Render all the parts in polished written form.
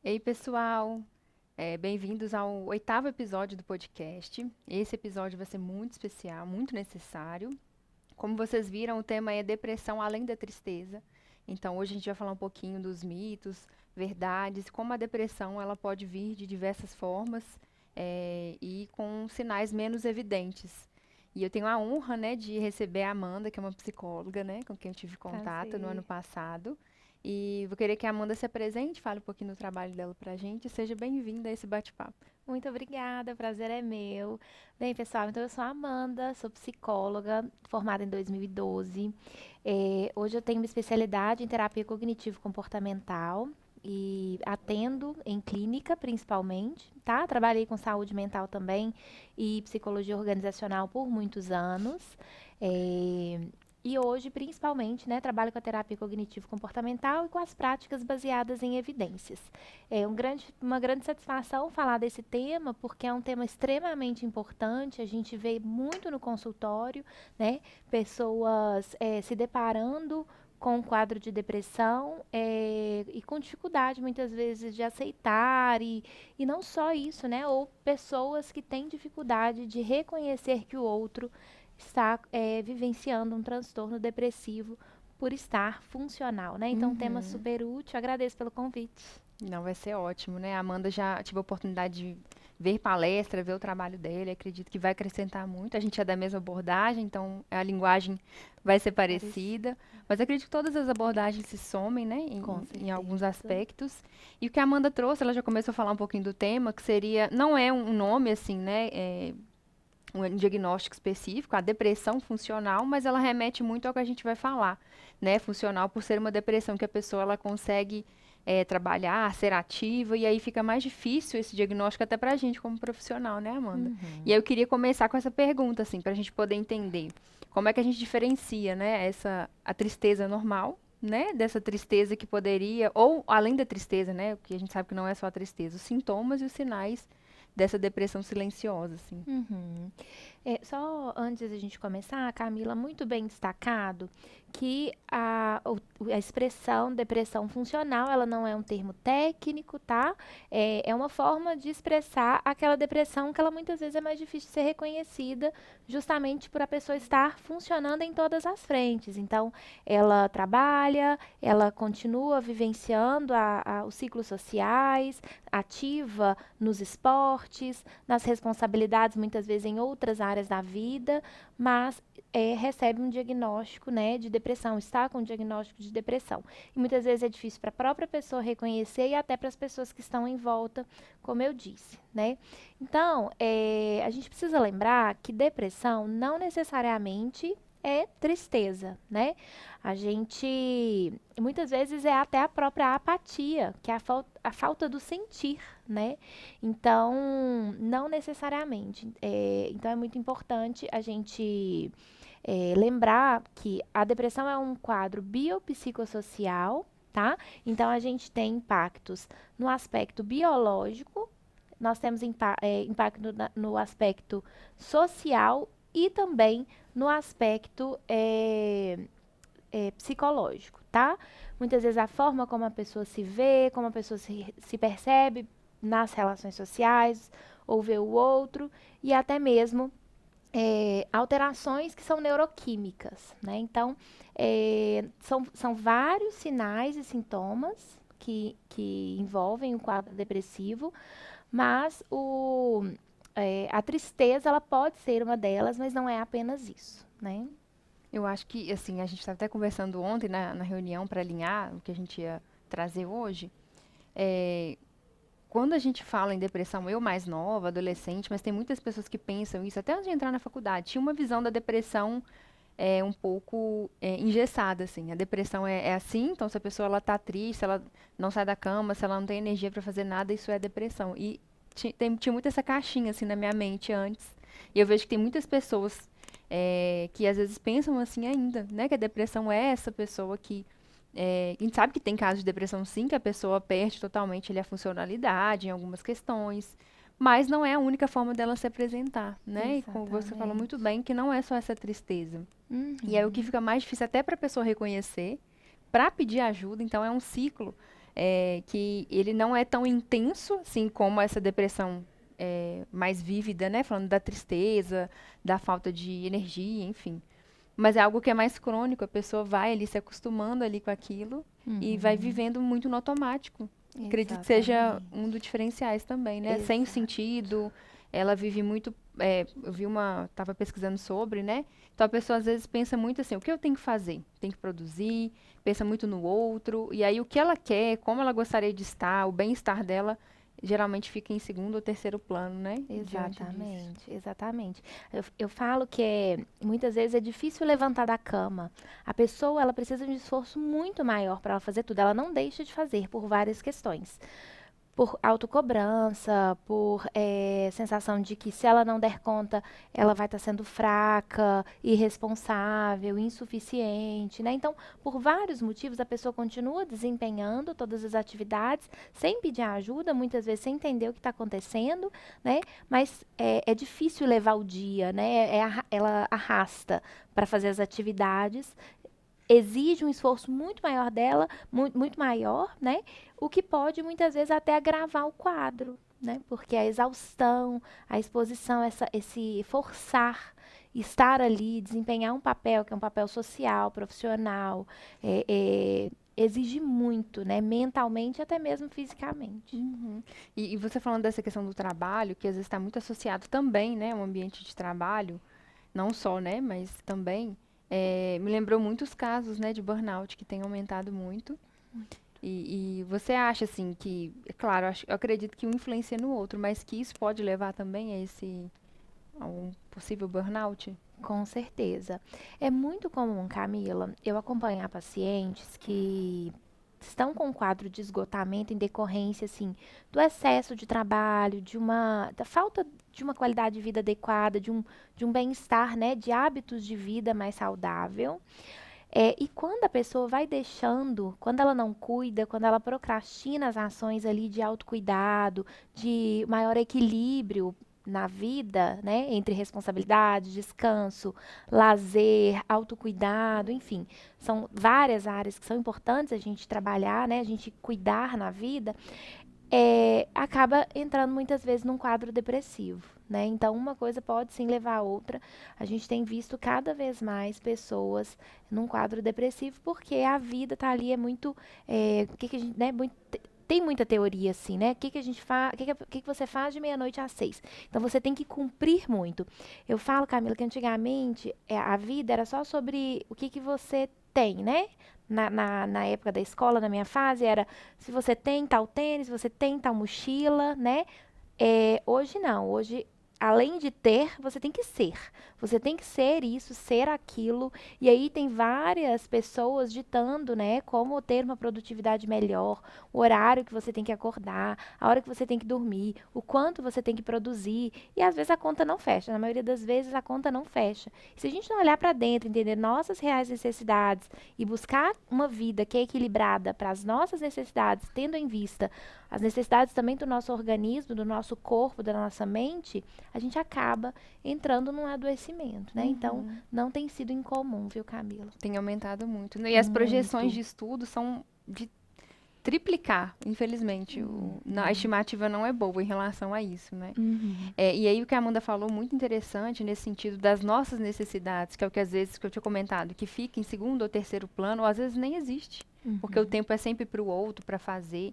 Ei, pessoal! Bem-vindos ao oitavo episódio do podcast. Esse episódio vai ser muito especial, muito necessário. Como vocês viram, o tema é depressão além da tristeza. Então, hoje a gente vai falar um pouquinho dos mitos, verdades, como a depressão ela pode vir de diversas formas e com sinais menos evidentes. E eu tenho a honra, né, de receber a Amanda, que é uma psicóloga, né, com quem eu tive contato no ano Prazer. passado. E vou querer que a Amanda se apresente, fale um pouquinho do trabalho dela pra gente e seja bem-vinda a esse bate-papo. Muito obrigada, o prazer é meu. Bem, pessoal, então eu sou a Amanda, sou psicóloga, formada em 2012. Hoje eu tenho uma especialidade em terapia cognitivo-comportamental e atendo em clínica, principalmente, tá? Trabalhei com saúde mental também e psicologia organizacional por muitos anos. Eh, E hoje, principalmente, né, trabalho com a terapia cognitivo-comportamental e com as práticas baseadas em evidências. Uma grande satisfação falar desse tema, porque é um tema extremamente importante. A gente vê muito no consultório, né? Pessoas se deparando com um quadro de depressão e com dificuldade, muitas vezes, de aceitar. E não só isso, né? Ou pessoas que têm dificuldade de reconhecer que o outro está vivenciando um transtorno depressivo por estar funcional, né? Então, um tema Uhum. super útil. Agradeço pelo convite. Não, vai ser ótimo, né? A Amanda já tive a oportunidade de ver palestra, ver o trabalho dele, acredito que vai acrescentar muito. A gente é da mesma abordagem, então a linguagem vai ser Parecido, parecida, mas acredito que todas as abordagens se somem, né, com em alguns certeza. aspectos. E o que a Amanda trouxe, ela já começou a falar um pouquinho do tema, que seria, não é um nome assim, né, um diagnóstico específico, a depressão funcional, mas ela remete muito ao que a gente vai falar, né? Funcional por ser uma depressão que a pessoa ela consegue trabalhar, ser ativa, e aí fica mais difícil esse diagnóstico até pra gente como profissional, né, Amanda? E Uhum. aí eu queria começar com essa pergunta, assim, pra gente poder entender como é que a gente diferencia, né, a tristeza normal, né, dessa tristeza que poderia, ou além da tristeza, né, porque a gente sabe que não é só a tristeza, os sintomas e os sinais dessa depressão silenciosa, assim. Uhum. Só antes da gente começar, Camila, muito bem destacado que a expressão depressão funcional, ela não é um termo técnico, tá? É uma forma de expressar aquela depressão que ela muitas vezes é mais difícil de ser reconhecida, justamente por a pessoa estar funcionando em todas as frentes. Então, ela trabalha, ela continua vivenciando os ciclos sociais, ativa nos esportes, nas responsabilidades, muitas vezes em outras áreas da vida, mas recebe um diagnóstico, né, de depressão, está com um diagnóstico de depressão. E muitas vezes é difícil para a própria pessoa reconhecer e até para as pessoas que estão em volta, como eu disse, né? Então, a gente precisa lembrar que depressão não necessariamente é tristeza, né? A gente, muitas vezes, é até a própria apatia, que é a falta do sentir, né? Então, não necessariamente. Então, é muito importante a gente lembrar que a depressão é um quadro biopsicossocial, tá? Então, a gente tem impactos no aspecto biológico, nós temos impacto no aspecto social e também no aspecto psicológico, tá? Muitas vezes a forma como a pessoa se vê, como a pessoa se percebe nas relações sociais, ou vê o outro, e até mesmo alterações que são neuroquímicas, né? Então, são vários sinais e sintomas que envolvem o quadro depressivo, mas a tristeza, ela pode ser uma delas, mas não é apenas isso, né? Eu acho que, assim, a gente estava até conversando ontem na reunião para alinhar o que a gente ia trazer hoje. É, quando a gente fala em depressão, eu mais nova, adolescente, mas tem muitas pessoas que pensam isso, até antes de entrar na faculdade, tinha uma visão da depressão um pouco engessada, assim. A depressão é assim, então se a pessoa ela tá triste, se ela não sai da cama, se ela não tem energia para fazer nada, isso é depressão. E tinha muito essa caixinha, assim, na minha mente antes. E eu vejo que tem muitas pessoas que às vezes pensam assim ainda, né? Que a depressão é essa pessoa que a gente sabe que tem casos de depressão sim, que a pessoa perde totalmente ali, a funcionalidade em algumas questões, mas não é a única forma dela se apresentar, né? E como você falou muito Exatamente. bem, que não é só essa tristeza. E aí o que Uhum. fica mais difícil até para a pessoa reconhecer, para pedir ajuda, então é um ciclo que ele não é tão intenso assim como essa depressão mais vívida, né? Falando da tristeza, da falta de energia, enfim. Mas é algo que é mais crônico, a pessoa vai ali se acostumando ali com aquilo e vai Uhum. vivendo muito no automático. Acredito que seja um Exatamente. dos diferenciais também, né? Sem o Exato. sentido, ela vive muito. Eu vi estava pesquisando sobre, né? Então a pessoa às vezes pensa muito assim, o que eu tenho que fazer? Tem que produzir, pensa muito no outro, e aí o que ela quer, como ela gostaria de estar, o bem-estar dela, geralmente fica em segundo ou terceiro plano, né? Diante disso. Exatamente, exatamente. Eu falo que muitas vezes é difícil levantar da cama. A pessoa, ela precisa de um esforço muito maior para ela fazer tudo. Ela não deixa de fazer por várias questões. Por autocobrança, por sensação de que se ela não der conta, ela vai estar sendo fraca, irresponsável, insuficiente, né? Então, por vários motivos, a pessoa continua desempenhando todas as atividades sem pedir ajuda, muitas vezes sem entender o que está acontecendo, né? Mas é difícil levar o dia, né? Ela arrasta para fazer as atividades, exige um esforço muito maior dela, muito maior, né? O que pode muitas vezes até agravar o quadro, né? Porque a exaustão, a exposição, esse forçar estar ali, desempenhar um papel que é um papel social, profissional, exige muito, né? Mentalmente, até mesmo fisicamente. Uhum. E você falando dessa questão do trabalho, que às vezes está muito associado também, né, ao ambiente de trabalho, não só, né, mas também, me lembrou muitos casos, né, de burnout que tem aumentado muito. E você acha, assim, que, é claro, eu acredito que um influencia no outro, mas que isso pode levar também a um possível burnout? Com certeza. É muito comum, Camila, eu acompanhar pacientes que estão com um quadro de esgotamento em decorrência, assim, do excesso de trabalho, da falta de uma qualidade de vida adequada, de um bem-estar, né, de hábitos de vida mais saudável. E quando a pessoa vai deixando, quando ela não cuida, quando ela procrastina as ações ali de autocuidado, de maior equilíbrio na vida, né, entre responsabilidade, descanso, lazer, autocuidado, enfim, são várias áreas que são importantes a gente trabalhar, né, a gente cuidar na vida, acaba entrando muitas vezes num quadro depressivo, né? Então, uma coisa pode sim levar a outra. A gente tem visto cada vez mais pessoas num quadro depressivo porque a vida tá ali, é muito, que a gente, né, tem muita teoria assim, né? O que que a gente faz, o que que você faz de meia-noite às 6? Então você tem que cumprir muito. Eu falo, Camila, que antigamente a vida era só sobre o que que você tem, né? Na época da escola, na minha fase, era se você tem tal tênis, se você tem tal mochila, né? Hoje não. Hoje, além de ter, você tem que ser. Você tem que ser isso, ser aquilo. E aí tem várias pessoas ditando, né, como ter uma produtividade melhor, o horário que você tem que acordar, a hora que você tem que dormir, o quanto você tem que produzir. E às vezes a conta não fecha. Na maioria das vezes a conta não fecha. E se a gente não olhar para dentro, entender nossas reais necessidades e buscar uma vida que é equilibrada para as nossas necessidades, tendo em vista as necessidades também do nosso organismo, do nosso corpo, da nossa mente, a gente acaba entrando num adoecimento, né? Então, Uhum. não tem sido incomum, viu, Camila? Tem aumentado muito, né? E as projeções Muito. de estudo são de triplicar, infelizmente. A estimativa não é boa em relação a isso, né? Uhum. E aí o que a Amanda falou, muito interessante nesse sentido das nossas necessidades, que é o que às vezes que eu tinha comentado, que fica em segundo ou terceiro plano, ou às vezes nem existe, porque o Uhum. tempo é sempre para o outro, para fazer.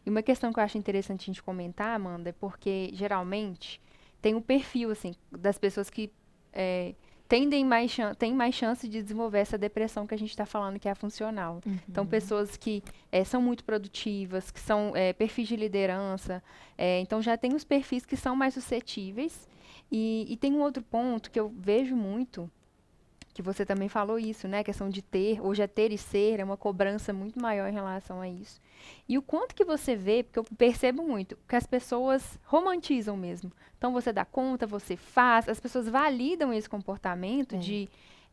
E uma questão que eu acho interessante a gente comentar, Amanda, é porque geralmente tem um perfil assim das pessoas que é, têm mais chance de desenvolver essa depressão que a gente está falando que é a funcional. Então, Uhum. pessoas que são muito produtivas, que são perfis de liderança, então já tem os perfis que são mais suscetíveis. E tem um outro ponto que eu vejo muito, que você também falou isso, né? A questão de ter, hoje é ter e ser, é uma cobrança muito maior em relação a isso. E o quanto que você vê, porque eu percebo muito, que as pessoas romantizam mesmo. Então você dá conta, você faz, as pessoas validam esse comportamento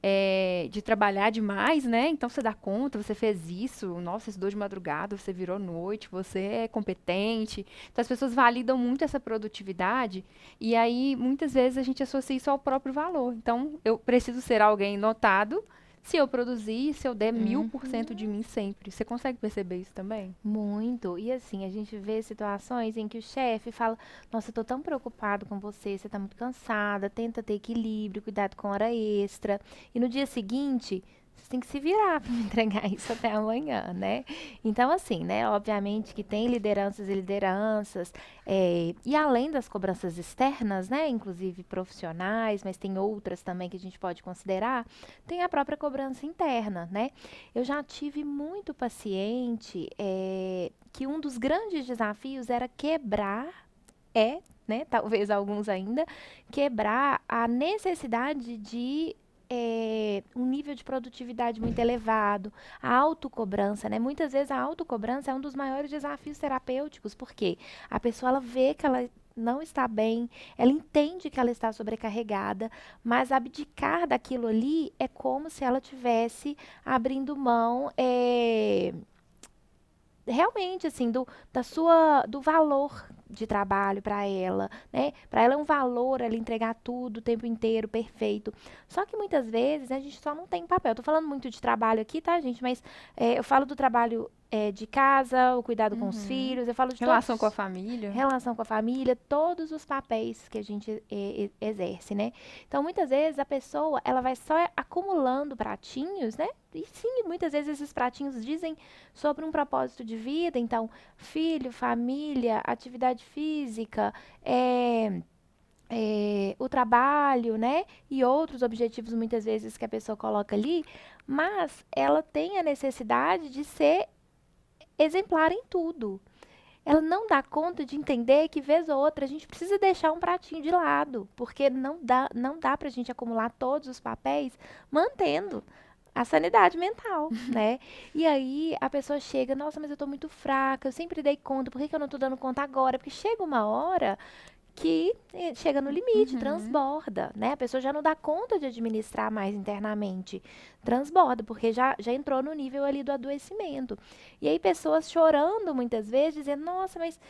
É. de trabalhar demais, né? Então você dá conta, você fez isso, nossa, estudou de madrugada, você virou noite, você é competente. Então as pessoas validam muito essa produtividade e aí muitas vezes a gente associa isso ao próprio valor. Então eu preciso ser alguém notado se eu produzir, se eu der 1000% de Uhum. mim sempre. Você consegue perceber isso também? Muito. E assim, a gente vê situações em que o chefe fala: Nossa, eu tô tão preocupado com você, você tá muito cansada, tenta ter equilíbrio, cuidado com hora extra. E no dia seguinte, você tem que se virar para me entregar isso até amanhã, né? Então, assim, né? Obviamente que tem lideranças e lideranças, e além das cobranças externas, né? Inclusive profissionais, mas tem outras também que a gente pode considerar, tem a própria cobrança interna, né? Eu já tive muito paciente que um dos grandes desafios era quebrar, né, talvez alguns ainda, quebrar a necessidade de um nível de produtividade muito elevado, a autocobrança, né? Muitas vezes a autocobrança é um dos maiores desafios terapêuticos, porque a pessoa ela vê que ela não está bem, ela entende que ela está sobrecarregada, mas abdicar daquilo ali é como se ela tivesse abrindo mão, realmente assim do valor de trabalho para ela, né? Para ela é um valor ela entregar tudo o tempo inteiro perfeito. Só que muitas vezes, né, a gente só não tem papel. Eu tô falando muito de trabalho aqui, tá, gente? Mas eu falo do trabalho de casa, o cuidado com os Uhum. filhos, eu falo de Relação com a todos, família. relação com a família, todos os papéis que a gente exerce, né? Então, muitas vezes a pessoa, ela vai só acumulando pratinhos, né? E sim, muitas vezes esses pratinhos dizem sobre um propósito de vida, então, filho, família, atividade física, o trabalho, né? E outros objetivos muitas vezes que a pessoa coloca ali, mas ela tem a necessidade de ser exemplar em tudo. Ela não dá conta de entender que, vez ou outra, a gente precisa deixar um pratinho de lado, porque não dá para a gente acumular todos os papéis mantendo a sanidade mental, né? E aí a pessoa chega, nossa, mas eu tô muito fraca, eu sempre dei conta, por que que eu não tô dando conta agora? Porque chega uma hora que chega no limite, Uhum. transborda, né? A pessoa já não dá conta de administrar mais internamente, transborda, porque já entrou no nível ali do adoecimento. E aí pessoas chorando muitas vezes, dizendo, nossa, mas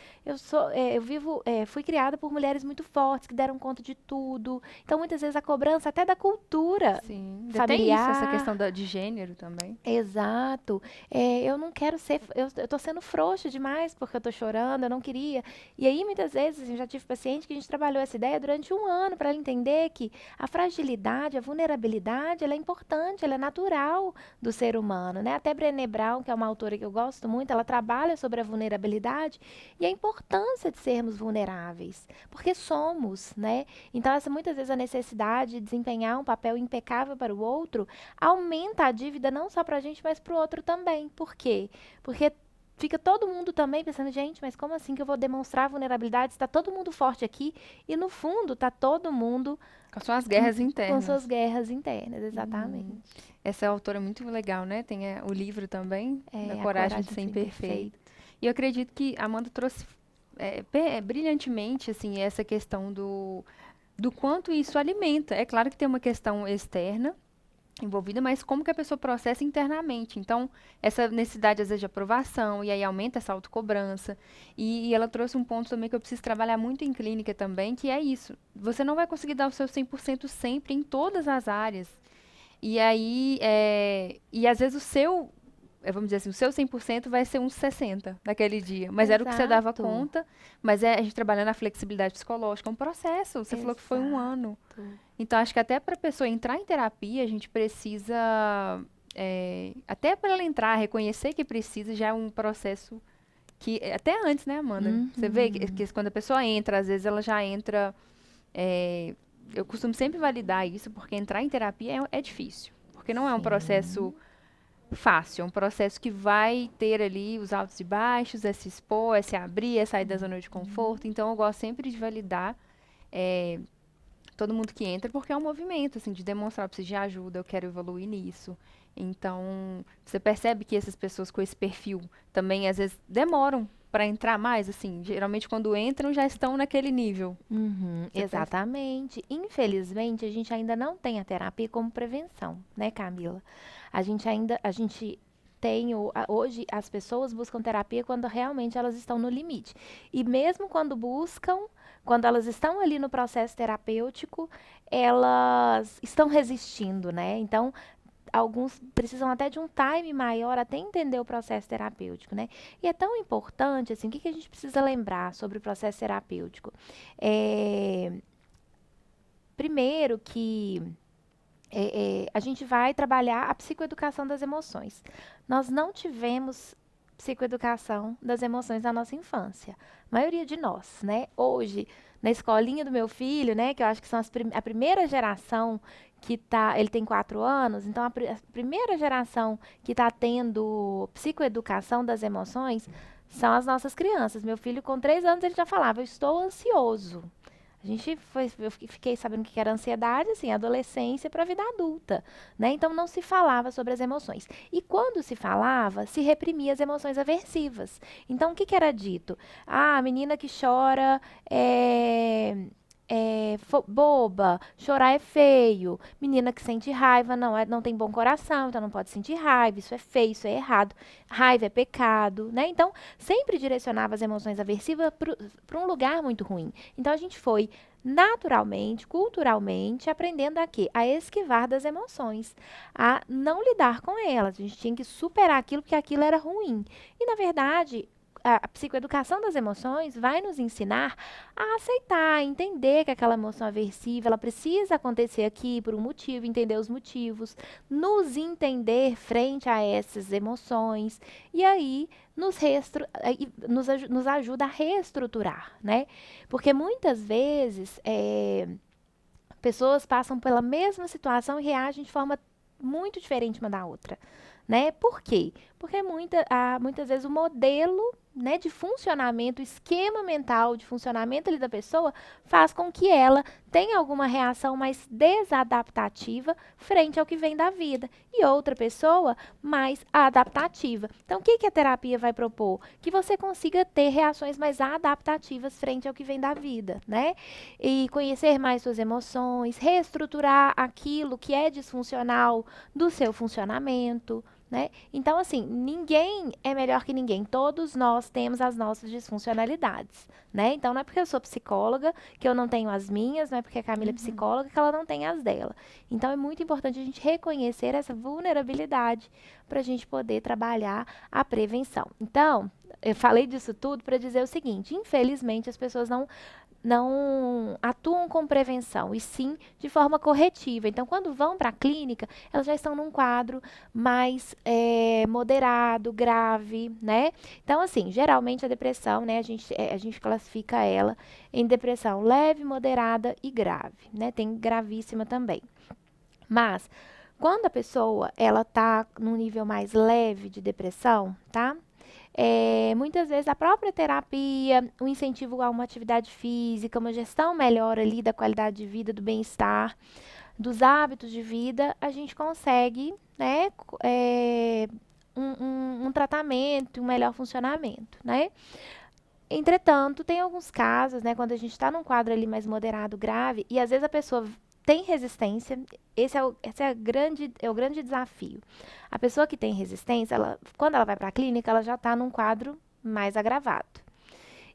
fui criada por mulheres muito fortes, que deram conta de tudo. Então, muitas vezes a cobrança até da cultura Sim, ainda tem isso, essa questão familiar. de gênero também. Exato. Eu não quero ser. Eu tô sendo frouxa demais porque eu tô chorando, eu não queria. E aí, muitas vezes, eu já tive paciente que a gente trabalhou essa ideia durante um ano para ela entender que a fragilidade, a vulnerabilidade, ela é importante, ela é natural do ser humano, né? Até Brené Brown, que é uma autora que eu gosto muito, ela trabalha sobre a vulnerabilidade e a importância de sermos vulneráveis, porque somos, né? Então, essa muitas vezes a necessidade de desempenhar um papel impecável para o outro aumenta a dívida não só para a gente, mas para o outro também. Por quê? Porque fica todo mundo também pensando, gente, mas como assim que eu vou demonstrar vulnerabilidade? Está todo mundo forte aqui e no fundo está todo mundo Com suas guerras com internas. suas guerras internas, Uhum. exatamente. Essa autora é muito legal, né? Tem o livro também, da É a Coragem de coragem Ser de ser Imperfeito. imperfeito. E eu acredito que a Amanda trouxe brilhantemente, assim, essa questão do quanto isso alimenta. É claro que tem uma questão externa envolvida, mas como que a pessoa processa internamente. Então, essa necessidade, às vezes, de aprovação, e aí aumenta essa autocobrança. E ela trouxe um ponto também que eu preciso trabalhar muito em clínica também, que é isso. Você não vai conseguir dar o seu 100% sempre em todas as áreas. E aí, e às vezes vamos dizer assim, o seu 100% vai ser uns 60 naquele dia. Mas era o que você dava Exato. conta, mas a gente trabalhando na flexibilidade psicológica, é um processo. Você falou que foi um ano. Exato. Então, acho que até para a pessoa entrar em terapia, a gente precisa, até para ela entrar, reconhecer que precisa, já é um processo que, até antes, né, Amanda? Você vê Uhum. que quando a pessoa entra, às vezes ela já entra, é, eu costumo sempre validar isso, porque entrar em terapia é difícil. Porque não é um processo Sim. fácil, é um processo que vai ter ali os altos e baixos, é se expor, é se abrir, é sair da zona de conforto. Então, eu gosto sempre de validar todo mundo que entra, porque é um movimento, assim, de demonstrar, eu preciso de ajuda, eu quero evoluir nisso. Então, você percebe que essas pessoas com esse perfil também, às vezes, demoram para entrar mais, assim, geralmente quando entram já estão naquele nível. Uhum, Você percebe? exatamente. Infelizmente, a gente ainda não tem a terapia como prevenção, né, Camila? A gente tem, hoje, as pessoas buscam terapia quando realmente elas estão no limite. E mesmo quando buscam, quando elas estão ali no processo terapêutico, elas estão resistindo, né? Então, alguns precisam até de um time maior até entender o processo terapêutico, né? E é tão importante, assim, o que que a gente precisa lembrar sobre o processo terapêutico? É, primeiro que a gente vai trabalhar a psicoeducação das emoções. Nós não tivemos psicoeducação das emoções na nossa infância. A maioria de nós, né? Hoje, na escolinha do meu filho, né? Que eu acho que são a primeira geração que tá. Ele tem 4 anos, então a primeira geração que está tendo psicoeducação das emoções são as nossas crianças. Meu filho, com 3 anos, ele já falava: eu estou ansioso. A gente foi, eu fiquei sabendo o que era ansiedade, assim, adolescência para a vida adulta, né? Então não se falava sobre as emoções. E quando se falava, se reprimia as emoções aversivas. Então o que que era dito? Ah, a menina que chora é boba, chorar é feio. Menina que sente raiva não tem bom coração, então não pode sentir raiva, isso é feio, isso é errado. Raiva é pecado, né? Então sempre direcionava as emoções aversivas para um lugar muito ruim. Então a gente foi naturalmente, culturalmente, aprendendo a quê? A esquivar das emoções, a não lidar com elas. A gente tinha que superar aquilo porque aquilo era ruim. E na verdade, a psicoeducação das emoções vai nos ensinar a aceitar, a entender que aquela emoção aversiva, ela precisa acontecer aqui por um motivo, entender os motivos, nos entender frente a essas emoções e aí nos ajuda a reestruturar, né? Porque muitas vezes pessoas passam pela mesma situação e reagem de forma muito diferente uma da outra, né? Por quê? Porque muitas vezes o modelo, né, de funcionamento, o esquema mental de funcionamento ali da pessoa faz com que ela tenha alguma reação mais desadaptativa frente ao que vem da vida e outra pessoa mais adaptativa. Então, o que que a terapia vai propor? Que você consiga ter reações mais adaptativas frente ao que vem da vida, né? E conhecer mais suas emoções, reestruturar aquilo que é disfuncional do seu funcionamento, né? Então, assim, ninguém é melhor que ninguém. Todos nós temos as nossas disfuncionalidades, né? Então, não é porque eu sou psicóloga que eu não tenho as minhas, não é porque a Camila é Uhum. psicóloga que ela não tem as dela. Então, é muito importante a gente reconhecer essa vulnerabilidade para a gente poder trabalhar a prevenção. Então, eu falei disso tudo para dizer o seguinte: infelizmente, as pessoas não atuam com prevenção, e sim de forma corretiva. Então, quando vão para a clínica, elas já estão num quadro mais moderado, grave, né? Então, assim, geralmente a depressão, né, a gente classifica ela em depressão leve, moderada e grave, né? Tem gravíssima também. Mas, quando a pessoa, ela tá num nível mais leve de depressão, tá? Muitas vezes a própria terapia, o incentivo a uma atividade física, uma gestão melhor ali da qualidade de vida, do bem-estar, dos hábitos de vida, a gente consegue, né, um tratamento, um melhor funcionamento, né? Entretanto, tem alguns casos, né, quando a gente está num quadro ali mais moderado, grave, e às vezes a pessoa tem resistência, esse é o grande desafio. A pessoa que tem resistência, quando ela vai para a clínica, ela já está num quadro mais agravado.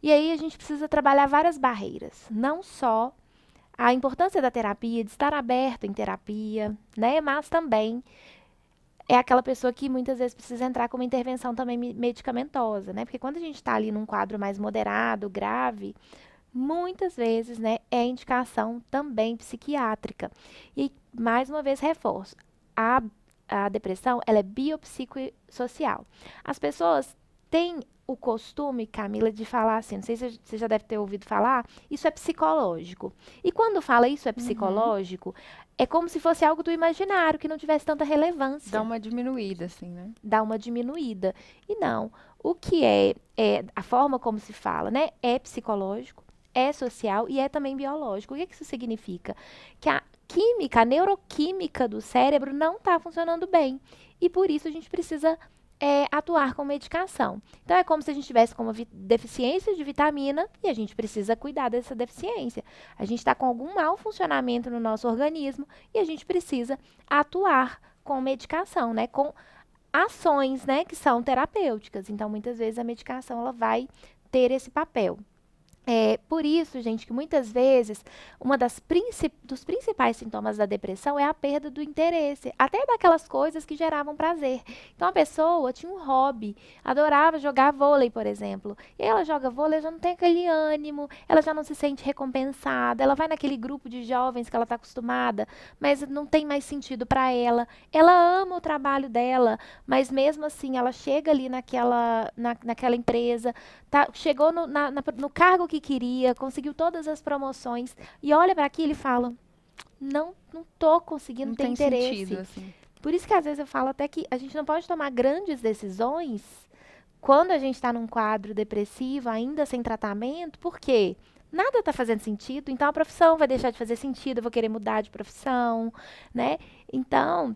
E aí a gente precisa trabalhar várias barreiras, não só a importância da terapia, de estar aberto em terapia, né, mas também é aquela pessoa que muitas vezes precisa entrar com uma intervenção também medicamentosa, né? Porque quando a gente está ali num quadro mais moderado, grave, muitas vezes, né, é indicação também psiquiátrica. E, mais uma vez, reforço, a, a depressão, ela é biopsicossocial. As pessoas têm o costume, Camila, de falar assim, não sei se você já deve ter ouvido falar, isso é psicológico. E quando fala isso é Uhum. psicológico, é como se fosse algo do imaginário, que não tivesse tanta Dá relevância, uma diminuída, assim, né? dá uma diminuída. E não, o que a forma como se fala, né, é psicológico, é social e é também biológico. O que isso significa? Que a química, a neuroquímica do cérebro não está funcionando bem. E por isso a gente precisa atuar com medicação. Então é como se a gente tivesse com uma deficiência de vitamina e a gente precisa cuidar dessa deficiência. A gente está com algum mau funcionamento no nosso organismo e a gente precisa atuar com medicação, né? Com ações, né, que são terapêuticas. Então, muitas vezes a medicação ela vai ter esse papel. Por isso, gente, que muitas vezes uma dos principais sintomas da depressão é a perda do interesse, até daquelas coisas que geravam prazer. Então, a pessoa tinha um hobby, adorava jogar vôlei, por exemplo. E aí ela joga vôlei, já não tem aquele ânimo, ela já não se sente recompensada, ela vai naquele grupo de jovens que ela está acostumada, mas não tem mais sentido para ela. Ela ama o trabalho dela, mas mesmo assim, ela chega ali naquela empresa, chegou no cargo que queria, conseguiu todas as promoções e olha para aquilo e fala: não tô conseguindo Não ter tem interesse. sentido, assim. Por isso que às vezes eu falo até que a gente não pode tomar grandes decisões quando a gente está num quadro depressivo, ainda sem tratamento, porque nada está fazendo sentido, então a profissão vai deixar de fazer sentido, eu vou querer mudar de profissão, né? Então,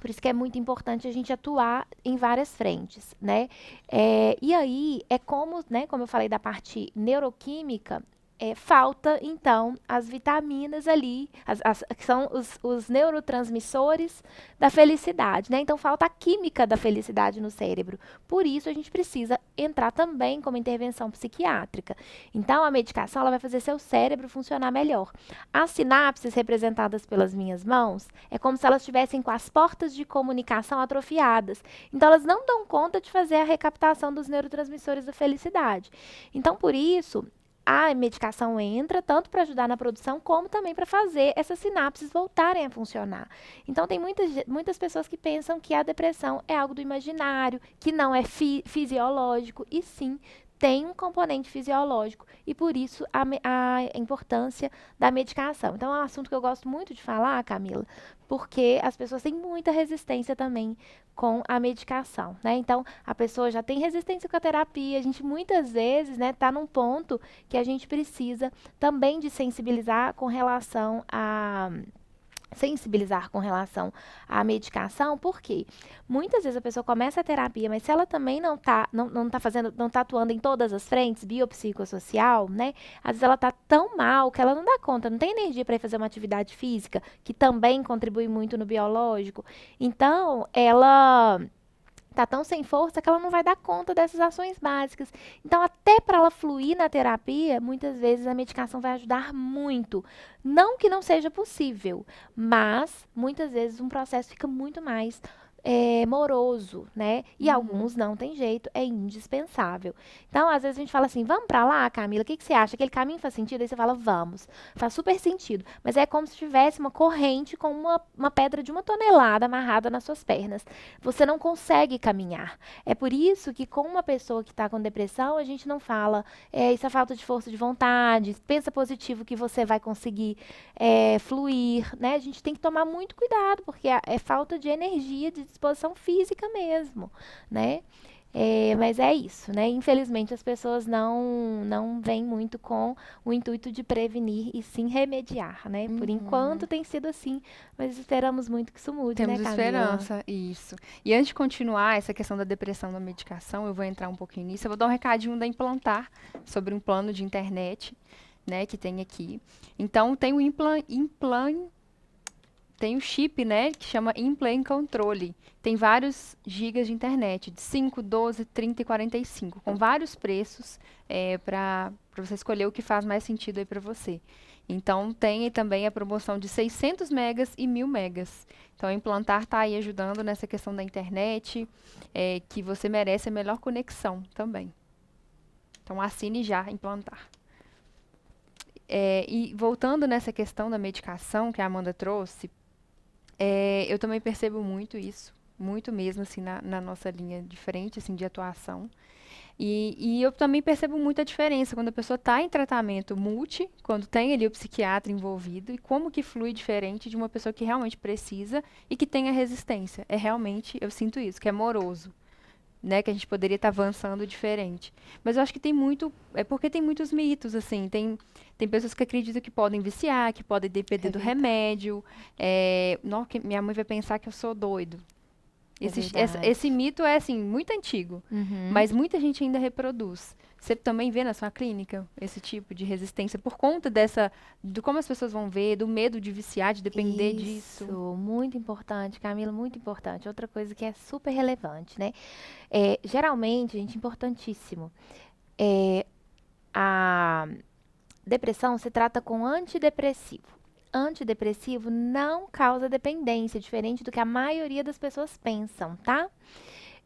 por isso que é muito importante a gente atuar em várias frentes, né? E aí é como, né, como eu falei da parte neuroquímica, falta então as vitaminas ali, que são os neurotransmissores da felicidade, né? Então falta a química da felicidade no cérebro. Por isso a gente precisa entrar também como intervenção psiquiátrica. Então a medicação ela vai fazer seu cérebro funcionar melhor. As sinapses representadas pelas minhas mãos é como se elas estivessem com as portas de comunicação atrofiadas. Então elas não dão conta de fazer a recaptação dos neurotransmissores da felicidade. Então por isso a medicação entra tanto para ajudar na produção, como também para fazer essas sinapses voltarem a funcionar. Então, tem muitas pessoas que pensam que a depressão é algo do imaginário, que não é fisiológico, e sim tem um componente fisiológico, e por isso a importância da medicação. Então, é um assunto que eu gosto muito de falar, Camila, porque as pessoas têm muita resistência também com a medicação, né? Então, a pessoa já tem resistência com a terapia, a gente muitas vezes, né, tá num ponto que a gente precisa também de sensibilizar com relação à medicação, porque muitas vezes a pessoa começa a terapia, mas se ela também não tá atuando em todas as frentes, biopsicossocial, né? Às vezes ela tá tão mal que ela não dá conta, não tem energia para ir fazer uma atividade física, que também contribui muito no biológico. Então, ela tá tão sem força que ela não vai dar conta dessas ações básicas. Então, até para ela fluir na terapia, muitas vezes a medicação vai ajudar muito. Não que não seja possível, mas muitas vezes um processo fica muito mais moroso, né? E alguns não tem jeito, é indispensável. Então, às vezes a gente fala assim, vamos para lá, Camila, o que você acha? Aquele caminho faz sentido? Aí você fala, vamos. Faz super sentido. Mas é como se tivesse uma corrente com uma pedra de 1 tonelada amarrada nas suas pernas. Você não consegue caminhar. É por isso que com uma pessoa que está com depressão, a gente não fala, isso é falta de força de vontade, pensa positivo que você vai conseguir fluir, né? A gente tem que tomar muito cuidado, porque é falta de energia, de disposição física mesmo, né? Mas é isso, né? Infelizmente as pessoas não vêm muito com o intuito de prevenir e sim remediar, né? Por enquanto tem sido assim, mas esperamos muito que isso mude, Temos né, Camila? esperança, isso. E antes de continuar essa questão da depressão da medicação, eu vou entrar um pouquinho nisso. Eu vou dar um recadinho da Implantar sobre um plano de internet, né, que tem aqui. Então, tem o tem o chip, né, que chama Implant Controle. Tem vários gigas de internet, de 5, 12, 30 e 45, com vários preços para você escolher o que faz mais sentido aí para você. Então, tem também a promoção de 600 megas e 1000 megas. Então, a Implantar está aí ajudando nessa questão da internet, que você merece a melhor conexão também. Então, assine já, Implantar. E voltando nessa questão da medicação que a Amanda trouxe, eu também percebo muito isso, muito mesmo, assim, na nossa linha de frente, assim, de atuação. E eu também percebo muita diferença quando a pessoa está em tratamento quando tem ali o psiquiatra envolvido, e como que flui diferente de uma pessoa que realmente precisa e que tenha resistência. Realmente, eu sinto isso, que é moroso. né, que a gente poderia estar avançando diferente. Mas eu acho que tem muito, é porque tem muitos mitos, assim, tem pessoas que acreditam que podem viciar, que podem depender É do verdade. remédio, não, que minha mãe vai pensar que eu sou doido. É Esse verdade. mito é, assim, muito antigo, Uhum. mas muita gente ainda reproduz. Você também vê na sua clínica esse tipo de resistência por conta do como as pessoas vão ver, do medo de viciar, de depender disso. Isso, muito importante, Camila, muito importante. Outra coisa que é super relevante, né? Geralmente, gente, importantíssimo. É, a depressão se trata com antidepressivo. Antidepressivo não causa dependência, diferente do que a maioria das pessoas pensam, tá?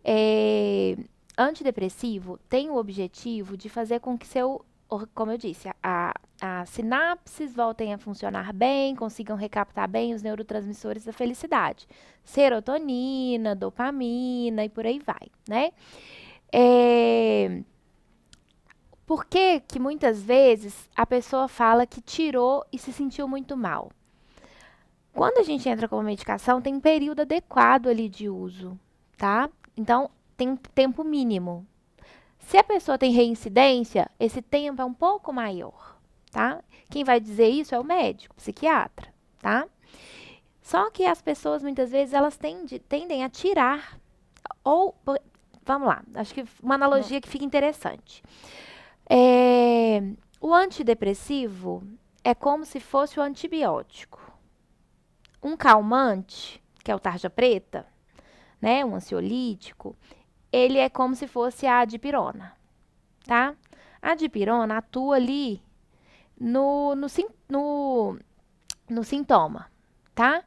É, antidepressivo tem o objetivo de fazer com que como eu disse, as sinapses voltem a funcionar bem, consigam recaptar bem os neurotransmissores da felicidade. Serotonina, dopamina e por aí vai, né? É, por que que muitas vezes a pessoa fala que tirou e se sentiu muito mal? Quando a gente entra com uma medicação, tem um período adequado ali de uso, tá? Então, tem um tempo mínimo. Se a pessoa tem reincidência, esse tempo é um pouco maior, tá? Quem vai dizer isso é o médico, o psiquiatra, tá? Só que as pessoas, muitas vezes, elas tendem a tirar, ou, vamos lá, acho que uma Não. analogia que fica interessante. É, o antidepressivo é como se fosse o antibiótico. Um calmante, que é o tarja preta, né, um ansiolítico, ele é como se fosse a dipirona, tá? A dipirona atua ali no, no sintoma, tá?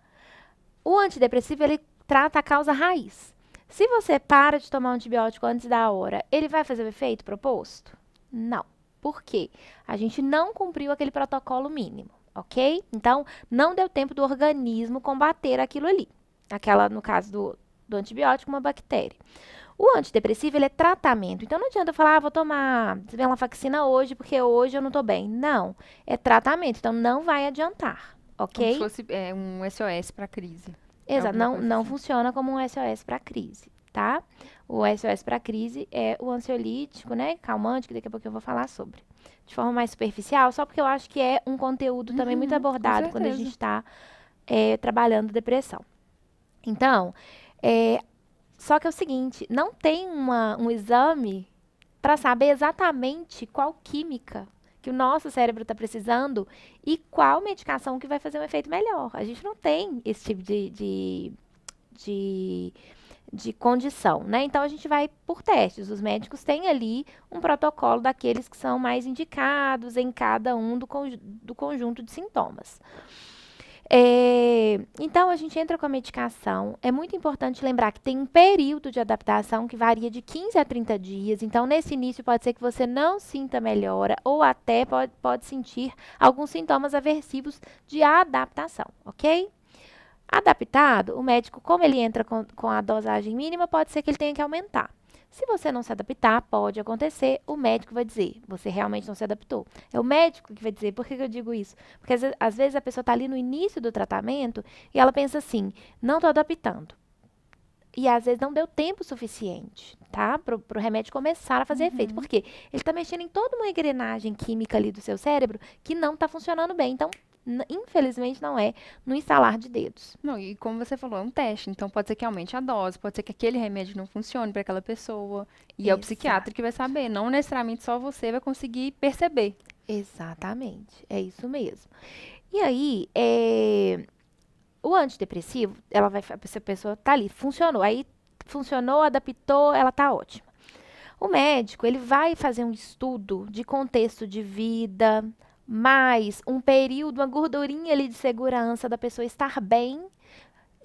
O antidepressivo, ele trata a causa raiz. Se você para de tomar um antibiótico antes da hora, ele vai fazer o efeito proposto? Não. Por quê? A gente não cumpriu aquele protocolo mínimo, ok? Então, não deu tempo do organismo combater aquilo ali. Aquela, no caso do antibiótico, uma bactéria. O antidepressivo, ele é tratamento. Então, não adianta eu falar, vou tomar venlafaxina hoje, porque hoje eu não tô bem. Não. É tratamento. Então, não vai adiantar, Como se ok? fosse um SOS para crise. Exato, Alguma não, coisa não assim. funciona como um SOS para crise, tá? O SOS para crise é o ansiolítico, né? Calmante, que daqui a pouco eu vou falar sobre. De forma mais superficial, só porque eu acho que é um conteúdo também muito Uhum, com abordado quando a gente certeza. está trabalhando depressão. Então, é, só que é o seguinte, não tem um exame para saber exatamente qual química que o nosso cérebro está precisando e qual medicação que vai fazer um efeito melhor. A gente não tem esse tipo de, de condição, né? Então a gente vai por testes. Os médicos têm ali um protocolo daqueles que são mais indicados em cada um do conjunto de sintomas. Então, a gente entra com a medicação. É muito importante lembrar que tem um período de adaptação que varia de 15 a 30 dias. Então, nesse início, pode ser que você não sinta melhora ou até pode sentir alguns sintomas aversivos de adaptação, ok? Adaptado, o médico, como ele entra com a dosagem mínima, pode ser que ele tenha que aumentar. Se você não se adaptar, pode acontecer, o médico vai dizer, você realmente não se adaptou. É o médico que vai dizer, por que eu digo isso? Porque às vezes a pessoa está ali no início do tratamento e ela pensa assim, não estou adaptando. E às vezes não deu tempo suficiente, tá? Para o remédio começar a fazer efeito. Por Uhum. quê? Ele está mexendo em toda uma engrenagem química ali do seu cérebro que não está funcionando bem. Então, infelizmente, não é no instalar de dedos. Não, e como você falou, é um teste. Então pode ser que aumente a dose, pode ser que aquele remédio não funcione para aquela pessoa. E é o psiquiatra que Exato. vai saber. Não necessariamente só você vai conseguir perceber. Exatamente, é isso mesmo. E aí, o antidepressivo, essa pessoa tá ali, funcionou, aí funcionou, adaptou, ela tá ótima. O médico, ele vai fazer um estudo de contexto de vida, mais um período, uma gordurinha ali de segurança da pessoa estar bem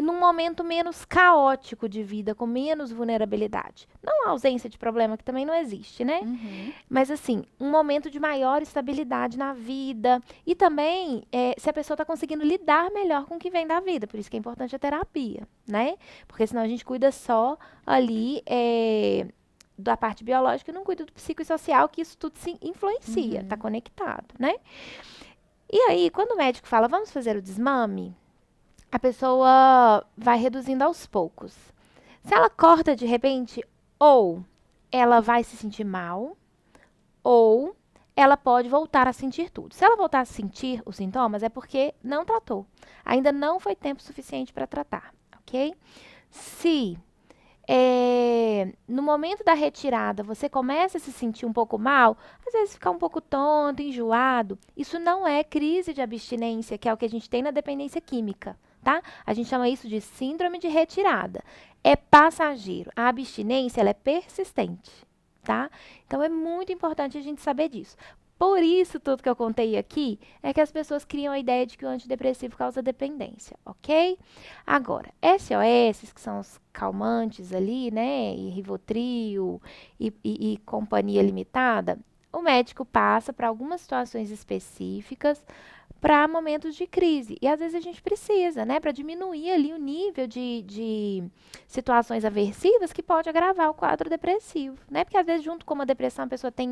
num momento menos caótico de vida, com menos vulnerabilidade. Não a ausência de problema, que também não existe, né? Uhum. Mas assim, um momento de maior estabilidade na vida. E também se a pessoa está conseguindo lidar melhor com o que vem da vida. Por isso que é importante a terapia, né? Porque senão a gente cuida só ali da parte biológica e não cuida do psicossocial, que isso tudo se influencia, está Uhum. conectado, né? E aí, quando o médico fala, vamos fazer o desmame, a pessoa vai reduzindo aos poucos. Se ela corta de repente Ou ela vai se sentir mal, ou ela pode voltar a sentir tudo. Se ela voltar a sentir os sintomas, é porque não tratou. Ainda não foi tempo suficiente para tratar, ok? Se no momento da retirada você começa a se sentir um pouco mal, às vezes ficar um pouco tonto, enjoado, isso não é crise de abstinência, que é o que a gente tem na dependência química, tá? A gente chama isso de síndrome de retirada. É passageiro. A abstinência, ela é persistente, tá? Então é muito importante a gente saber disso. Por isso, tudo que eu contei aqui é que as pessoas criam a ideia de que o antidepressivo causa dependência, ok? Agora, SOS, que são os calmantes ali, né, e Rivotril e companhia limitada, o médico passa para algumas situações específicas para momentos de crise. E às vezes a gente precisa, né, para diminuir ali o nível de situações aversivas que pode agravar o quadro depressivo, né? Porque às vezes junto com uma depressão a pessoa tem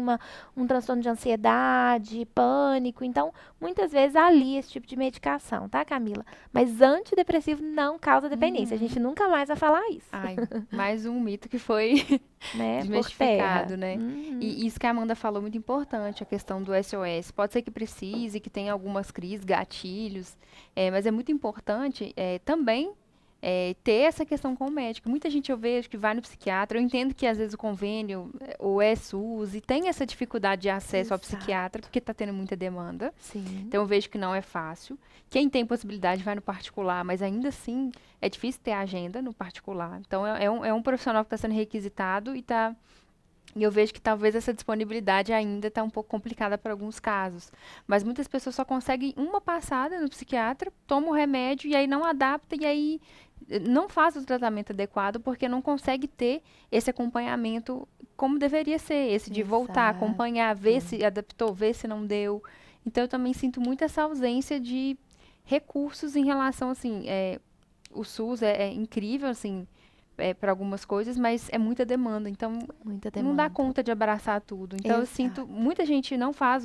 um transtorno de ansiedade, pânico. Então, muitas vezes alia esse tipo de medicação, tá, Camila? Mas antidepressivo não causa dependência. A Uhum. gente nunca mais vai falar isso, Ai, mais um mito que foi né? Por terra. desmistificado, né? Uhum. E isso que a Amanda falou é muito importante, a questão do SOS. Pode ser que precise, que tenha algumas crises, gatilhos, mas é muito importante também ter essa questão com o médico. Muita gente eu vejo que vai no psiquiatra, eu entendo que às vezes o convênio ou é SUS e tem essa dificuldade de acesso ao psiquiatra, Exato. porque está tendo muita demanda. Sim. Então eu vejo que não é fácil. Quem tem possibilidade vai no particular, mas ainda assim é difícil ter agenda no particular. Então é um profissional que está sendo requisitado e eu vejo que talvez essa disponibilidade ainda está um pouco complicada para alguns casos. Mas muitas pessoas só conseguem uma passada no psiquiatra, toma o remédio e aí não adapta e aí não faz o tratamento adequado porque não consegue ter esse acompanhamento como deveria ser, esse de voltar, acompanhar, ver Exato. se adaptou, ver se não deu. Então eu também sinto muito essa ausência de recursos em relação assim, o SUS é incrível assim, para algumas coisas, mas é muita demanda. Então Muita não dá demanda. conta de abraçar tudo. Então eu sinto, Exato. muita gente não faz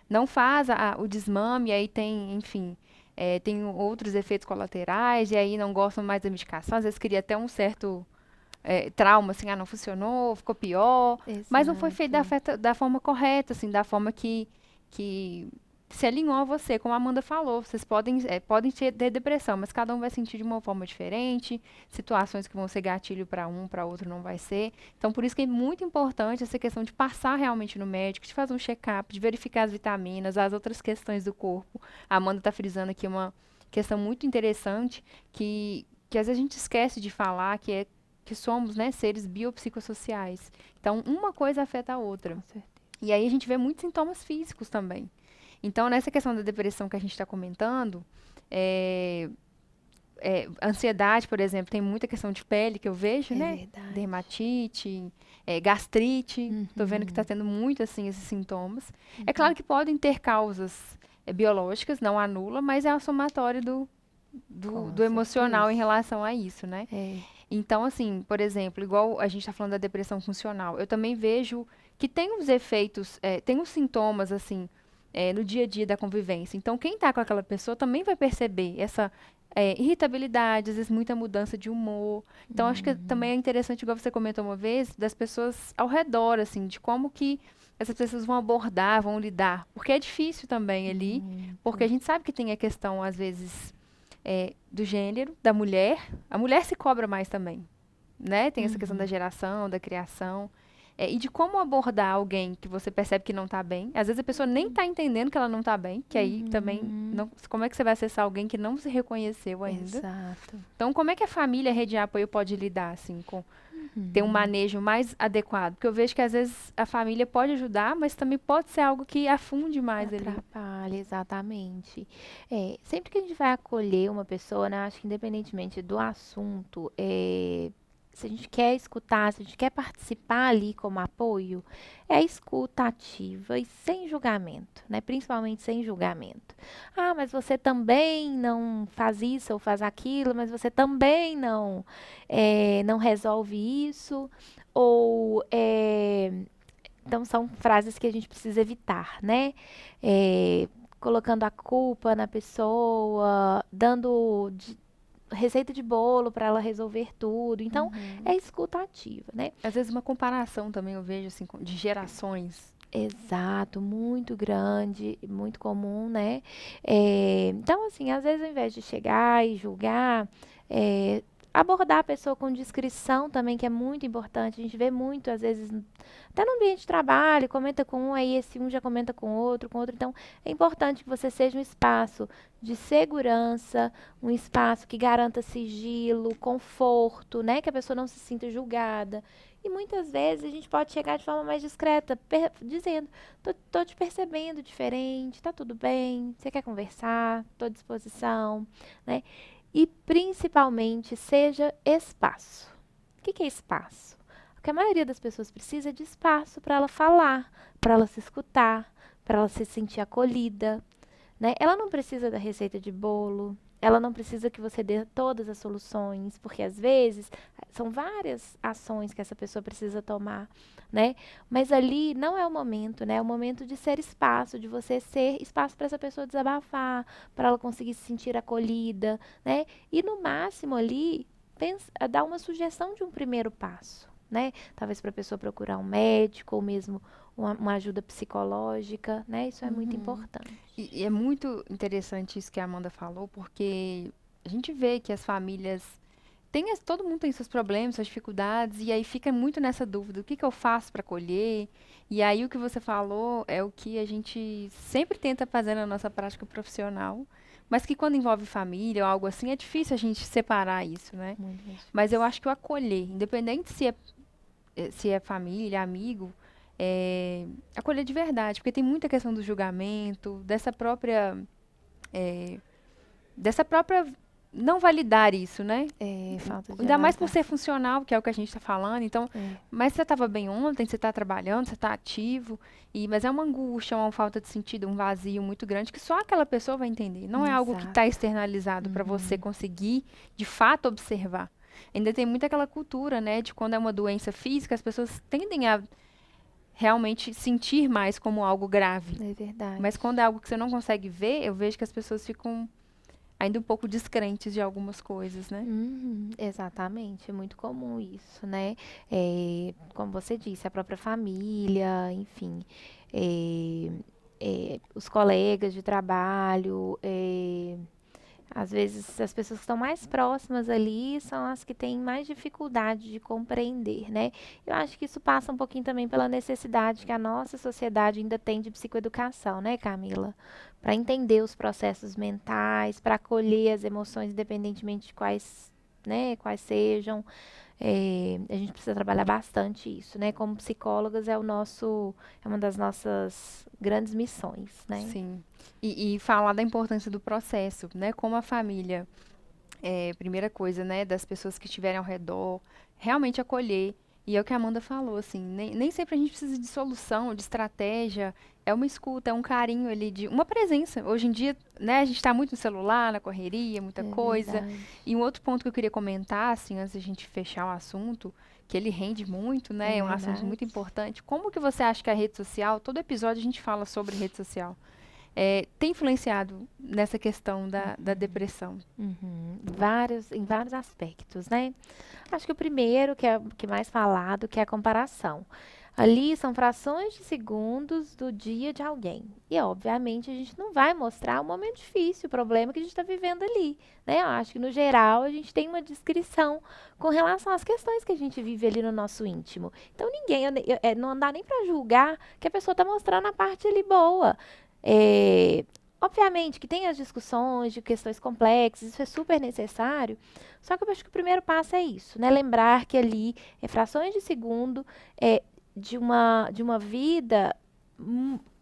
não faz o desmame, aí tem, enfim, tem outros efeitos colaterais, e aí não gostam mais da medicação, às vezes cria até um certo trauma, assim, não funcionou, ficou pior, mas não foi feito Exato. da forma correta, assim, da forma que se alinhou a você, como a Amanda falou, vocês podem ter depressão, mas cada um vai sentir de uma forma diferente, situações que vão ser gatilho para outro não vai ser. Então, por isso que é muito importante essa questão de passar realmente no médico, de fazer um check-up, de verificar as vitaminas, as outras questões do corpo. A Amanda está frisando aqui uma questão muito interessante que às vezes a gente esquece de falar, que é que somos, né, seres biopsicossociais. Então, uma coisa afeta a outra. Com certeza. E aí a gente vê muitos sintomas físicos também. Então, nessa questão da depressão que a gente está comentando, é, ansiedade, por exemplo, tem muita questão de pele que eu vejo, É né? verdade. Dermatite, gastrite. Tô vendo que está Uhum. tendo muito, assim, esses sintomas. É claro Uhum. que podem ter causas biológicas, não anula, mas é o somatório Com do emocional em certeza. relação a isso, né? É. Então, assim, por exemplo, igual a gente está falando da depressão funcional, eu também vejo que tem os efeitos, tem os sintomas, assim, no dia a dia da convivência. Então, quem está com aquela pessoa também vai perceber essa irritabilidade, às vezes muita mudança de humor. Então, acho que também Uhum. é interessante, igual você comentou uma vez, das pessoas ao redor, assim, de como que essas pessoas vão abordar, vão lidar. Porque é difícil também ali, porque a Muito. gente sabe que tem a questão, às vezes do gênero, da mulher. A mulher se cobra mais também, né? Tem essa questão da Uhum. geração, da criação. E de como abordar alguém que você percebe que não está bem. Às vezes a pessoa nem está entendendo que ela não está bem, que aí também, Uhum. não, como é que você vai acessar alguém que não se reconheceu ainda? Exato. Então, como é que a família, a rede de apoio pode lidar, assim, com ter um Uhum. manejo mais adequado? Porque eu vejo que às vezes a família pode ajudar, mas também pode ser algo que afunde mais ali. Atrapalha, exatamente. Sempre que a gente vai acolher uma pessoa, né, acho que independentemente do assunto, se a gente quer escutar, se a gente quer participar ali como apoio, é a escuta ativa e sem julgamento, né? Principalmente sem julgamento. Ah, mas você também não faz isso ou faz aquilo, mas você também não resolve isso, ou então, são frases que a gente precisa evitar, né? Colocando a culpa na pessoa, receita de bolo para ela resolver tudo. Então, Uhum. é escuta ativa, né? Às vezes uma comparação também eu vejo assim de gerações. Exato, muito grande, muito comum, né? Então, assim, às vezes ao invés de chegar e julgar, é, abordar a pessoa com discrição também, que é muito importante. A gente vê muito, às vezes, até no ambiente de trabalho, comenta com um, aí esse um já comenta com outro, com outro. Então, é importante que você seja um espaço de segurança, um espaço que garanta sigilo, conforto, né? Que a pessoa não se sinta julgada. E muitas vezes a gente pode chegar de forma mais discreta, dizendo: tô te percebendo diferente, tá tudo bem, você quer conversar, tô à disposição, né? E principalmente seja espaço. O que é espaço? O que a maioria das pessoas precisa é de espaço para ela falar, para ela se escutar, para ela se sentir acolhida, né? Ela não precisa da receita de bolo, ela não precisa que você dê todas as soluções, porque às vezes são várias ações que essa pessoa precisa tomar, né? Mas ali não é o momento, né? É o momento de ser espaço, de você ser espaço para essa pessoa desabafar, para ela conseguir se sentir acolhida, né? E no máximo ali, dar uma sugestão de um primeiro passo, né? Talvez para a pessoa procurar um médico ou mesmo uma ajuda psicológica, né? Isso é muito Uhum. importante. E é muito interessante isso que a Amanda falou, porque a gente vê que as famílias todo mundo tem seus problemas, suas dificuldades, e aí fica muito nessa dúvida, o que que eu faço para colher? E aí o que você falou é o que a gente sempre tenta fazer na nossa prática profissional, mas que quando envolve família ou algo assim, é difícil a gente separar isso, né? Muito mais Mas eu difícil. acho que o acolher, independente se é família, amigo, acolher de verdade, porque tem muita questão do julgamento, eh, dessa própria não validar isso, né? É, falta de Ainda mais por ser validação. funcional, que é o que a gente está falando. Então, É, mas você estava bem ontem, você está trabalhando, você está ativo, mas é uma angústia, uma falta de sentido, um vazio muito grande que só aquela pessoa vai entender. Não é algo que está exato. externalizado para você Uhum. conseguir, de fato, observar. Ainda tem muito aquela cultura, né, de quando é uma doença física, as pessoas tendem a realmente sentir mais como algo grave. É verdade. Mas quando é algo que você não consegue ver, eu vejo que as pessoas ficam ainda um pouco descrentes de algumas coisas, né? Uhum, exatamente, é muito comum isso, né? Como você disse, a própria família, enfim, é, os colegas de trabalho, às vezes as pessoas que estão mais próximas ali são as que têm mais dificuldade de compreender, né? Eu acho que isso passa um pouquinho também pela necessidade que a nossa sociedade ainda tem de psicoeducação, né, Camila? Para entender os processos mentais, para acolher as emoções, independentemente de quais, né, quais sejam. A gente precisa trabalhar bastante isso, né? Como psicólogas é uma das nossas grandes missões, né? Sim. E falar da importância do processo, né? Como a família, primeira coisa, né? Das pessoas que estiverem ao redor, realmente acolher. E é o que a Amanda falou, assim, nem sempre a gente precisa de solução, de estratégia. É uma escuta, é um carinho ali, de uma presença. Hoje em dia, né, a gente está muito no celular, na correria, muita É coisa. verdade. E um outro ponto que eu queria comentar, assim, antes da gente fechar o assunto, que ele rende muito, É né? É um assunto verdade. muito importante. Como que você acha que a rede social, todo episódio a gente fala sobre rede social, tem influenciado nessa questão da depressão? Uhum. Em vários aspectos, né? Acho que o primeiro, que é o que mais falado, que é a comparação. Ali são frações de segundos do dia de alguém. E, obviamente, a gente não vai mostrar o momento difícil, o problema que a gente está vivendo ali, né? Eu acho que, no geral, a gente tem uma descrição com relação às questões que a gente vive ali no nosso íntimo. Então, não dá nem para julgar que a pessoa está mostrando a parte ali boa. É, obviamente que tem as discussões de questões complexas, isso é super necessário, só que eu acho que o primeiro passo é isso, né? Lembrar que ali, em frações de segundo, é, de uma vida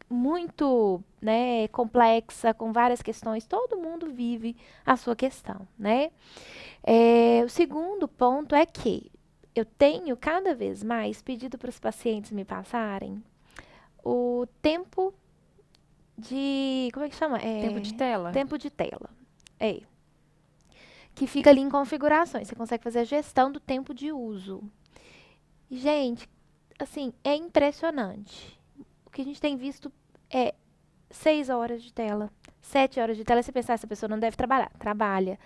muito, né, complexa, com várias questões, todo mundo vive a sua questão, né? O segundo ponto é que eu tenho cada vez mais pedido para os pacientes me passarem o tempo como é que chama? Tempo de tela? Tempo de tela. É. Que fica ali em configurações. Você consegue fazer a gestão do tempo de uso. E, gente, assim, é impressionante. O que a gente tem visto é 6 horas de tela, 7 horas de tela. Você pensar, essa pessoa não deve trabalhar. Trabalha.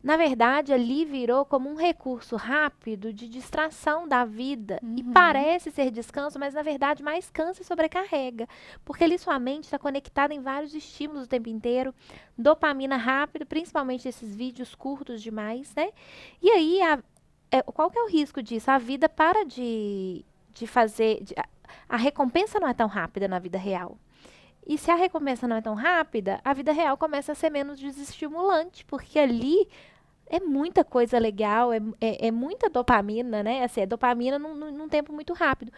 na verdade, ali virou como um recurso rápido de distração da vida. E Uhum. parece ser descanso, mas na verdade mais cansa e sobrecarrega. Porque ali sua mente está conectada em vários estímulos o tempo inteiro. Dopamina rápido, principalmente esses vídeos curtos demais, né? E aí, qual que é o risco disso? A vida para de fazer. A recompensa não é tão rápida na vida real. E se a recompensa não é tão rápida, a vida real começa a ser menos desestimulante, porque ali é muita coisa legal, é muita dopamina, né? Assim, é dopamina num tempo muito rápido.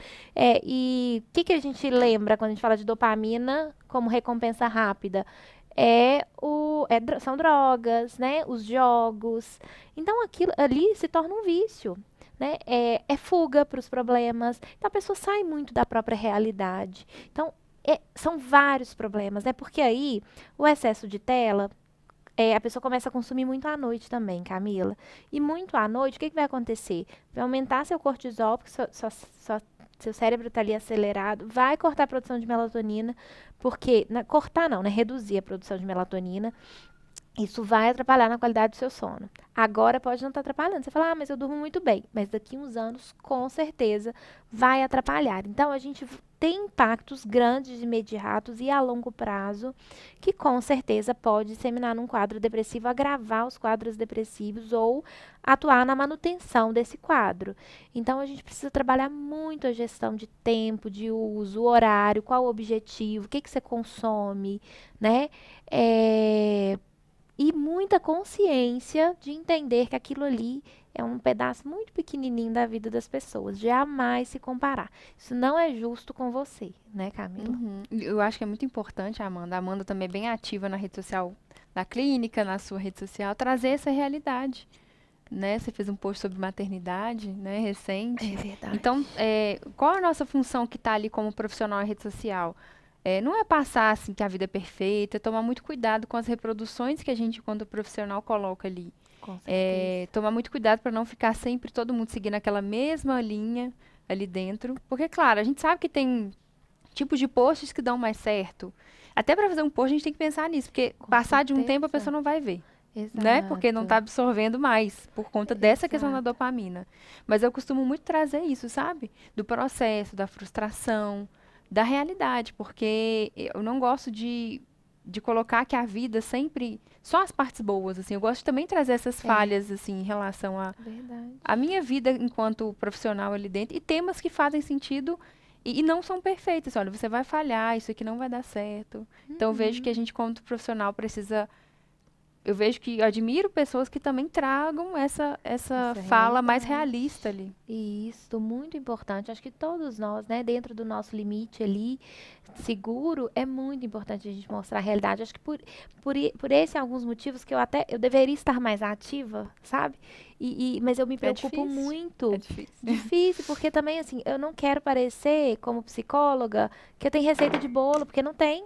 E o que, que a gente lembra quando a gente fala de dopamina como recompensa rápida? São drogas, né? Os jogos. Então aquilo ali se torna um vício. Né? É fuga para os problemas. Então a pessoa sai muito da própria realidade. Então, são vários problemas, né? Porque aí o excesso de tela a pessoa começa a consumir muito à noite também, Camila. E muito à noite, o que, que vai acontecer? Vai aumentar seu cortisol, porque seu cérebro está ali acelerado, vai cortar a produção de melatonina, porque, cortar não, né? Reduzir a produção de melatonina. Isso vai atrapalhar na qualidade do seu sono. Agora pode não estar atrapalhando. Você fala, mas eu durmo muito bem. Mas daqui uns anos, com certeza, vai atrapalhar. Então, a gente tem impactos grandes, imediatos e a longo prazo, que com certeza pode disseminar num quadro depressivo, agravar os quadros depressivos ou atuar na manutenção desse quadro. Então, a gente precisa trabalhar muito a gestão de tempo, de uso, o horário, qual o objetivo, o que, que você consome, né? É, e muita consciência de entender que aquilo ali é um pedaço muito pequenininho da vida das pessoas. Jamais se comparar. Isso não é justo com você, né, Camila? Uhum. Eu acho que é muito importante, Amanda. A Amanda também é bem ativa na rede social da clínica, na sua rede social, trazer essa realidade, né? Você fez um post sobre maternidade, né, É recente. verdade. Então, qual a nossa função que está ali como profissional na rede social? Não é passar assim que a vida é perfeita, é tomar muito cuidado com as reproduções que a gente, quando profissional, coloca ali. Com certeza. Tomar muito cuidado para não ficar sempre todo mundo seguindo aquela mesma linha ali dentro. Porque, claro, a gente sabe que tem tipos de posts que dão mais certo. Até para fazer um post, a gente tem que pensar nisso, porque Com passar de um tempo a certeza. pessoa não vai ver, né? Porque não está Exato. absorvendo mais por conta dessa questão da Exato. dopamina. Mas eu costumo muito trazer isso, sabe? Do processo, da frustração, da realidade, porque eu não gosto de colocar que a vida sempre só as partes boas, assim. Eu gosto de também trazer essas É falhas assim em relação verdade. a minha vida enquanto profissional ali dentro e temas que fazem sentido e não são perfeitos. Olha, você vai falhar, isso aqui não vai dar certo. Então eu vejo que a Uhum. gente, como profissional, precisa. Eu vejo que eu admiro pessoas que também tragam essa Essa fala mais realidade. realista ali. Isso, muito importante. Acho que todos nós, né, dentro do nosso limite ali, seguro, é muito importante a gente mostrar a realidade. Acho que por esse e alguns motivos que eu deveria estar mais ativa, sabe? Mas eu me É preocupo difícil. É muito. difícil. Difícil, porque também, assim, eu não quero parecer, como psicóloga, que eu tenho receita de bolo, porque não tem.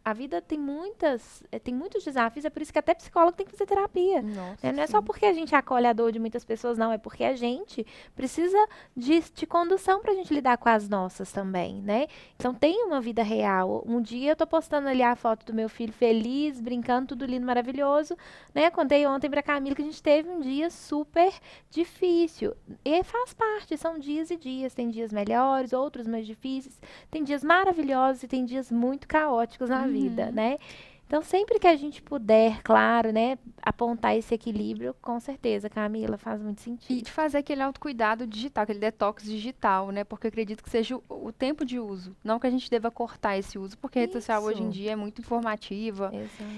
A vida tem muitos desafios, é por isso que até psicólogo tem que fazer terapia. Né? Nossa, Não é só sim. porque a gente acolhe a dor de muitas pessoas, não, é porque a gente precisa de condução para a gente lidar com as nossas também, né? Então tem uma vida real. Um dia eu tô postando ali a foto do meu filho feliz, brincando, tudo lindo, maravilhoso, né? Contei ontem pra Camila que a gente teve um dia super difícil. E faz parte, são dias e dias. Tem dias melhores, outros mais difíceis, tem dias maravilhosos e tem dias muito caóticos na vida, Uhum. né? Então, sempre que a gente puder, claro, né, apontar esse equilíbrio, com certeza, Camila, faz muito E sentido. de fazer aquele autocuidado digital, aquele detox digital, né? Porque eu acredito que seja o tempo de uso. Não que a gente deva cortar esse uso, porque a rede social hoje em Isso, dia é muito informativa.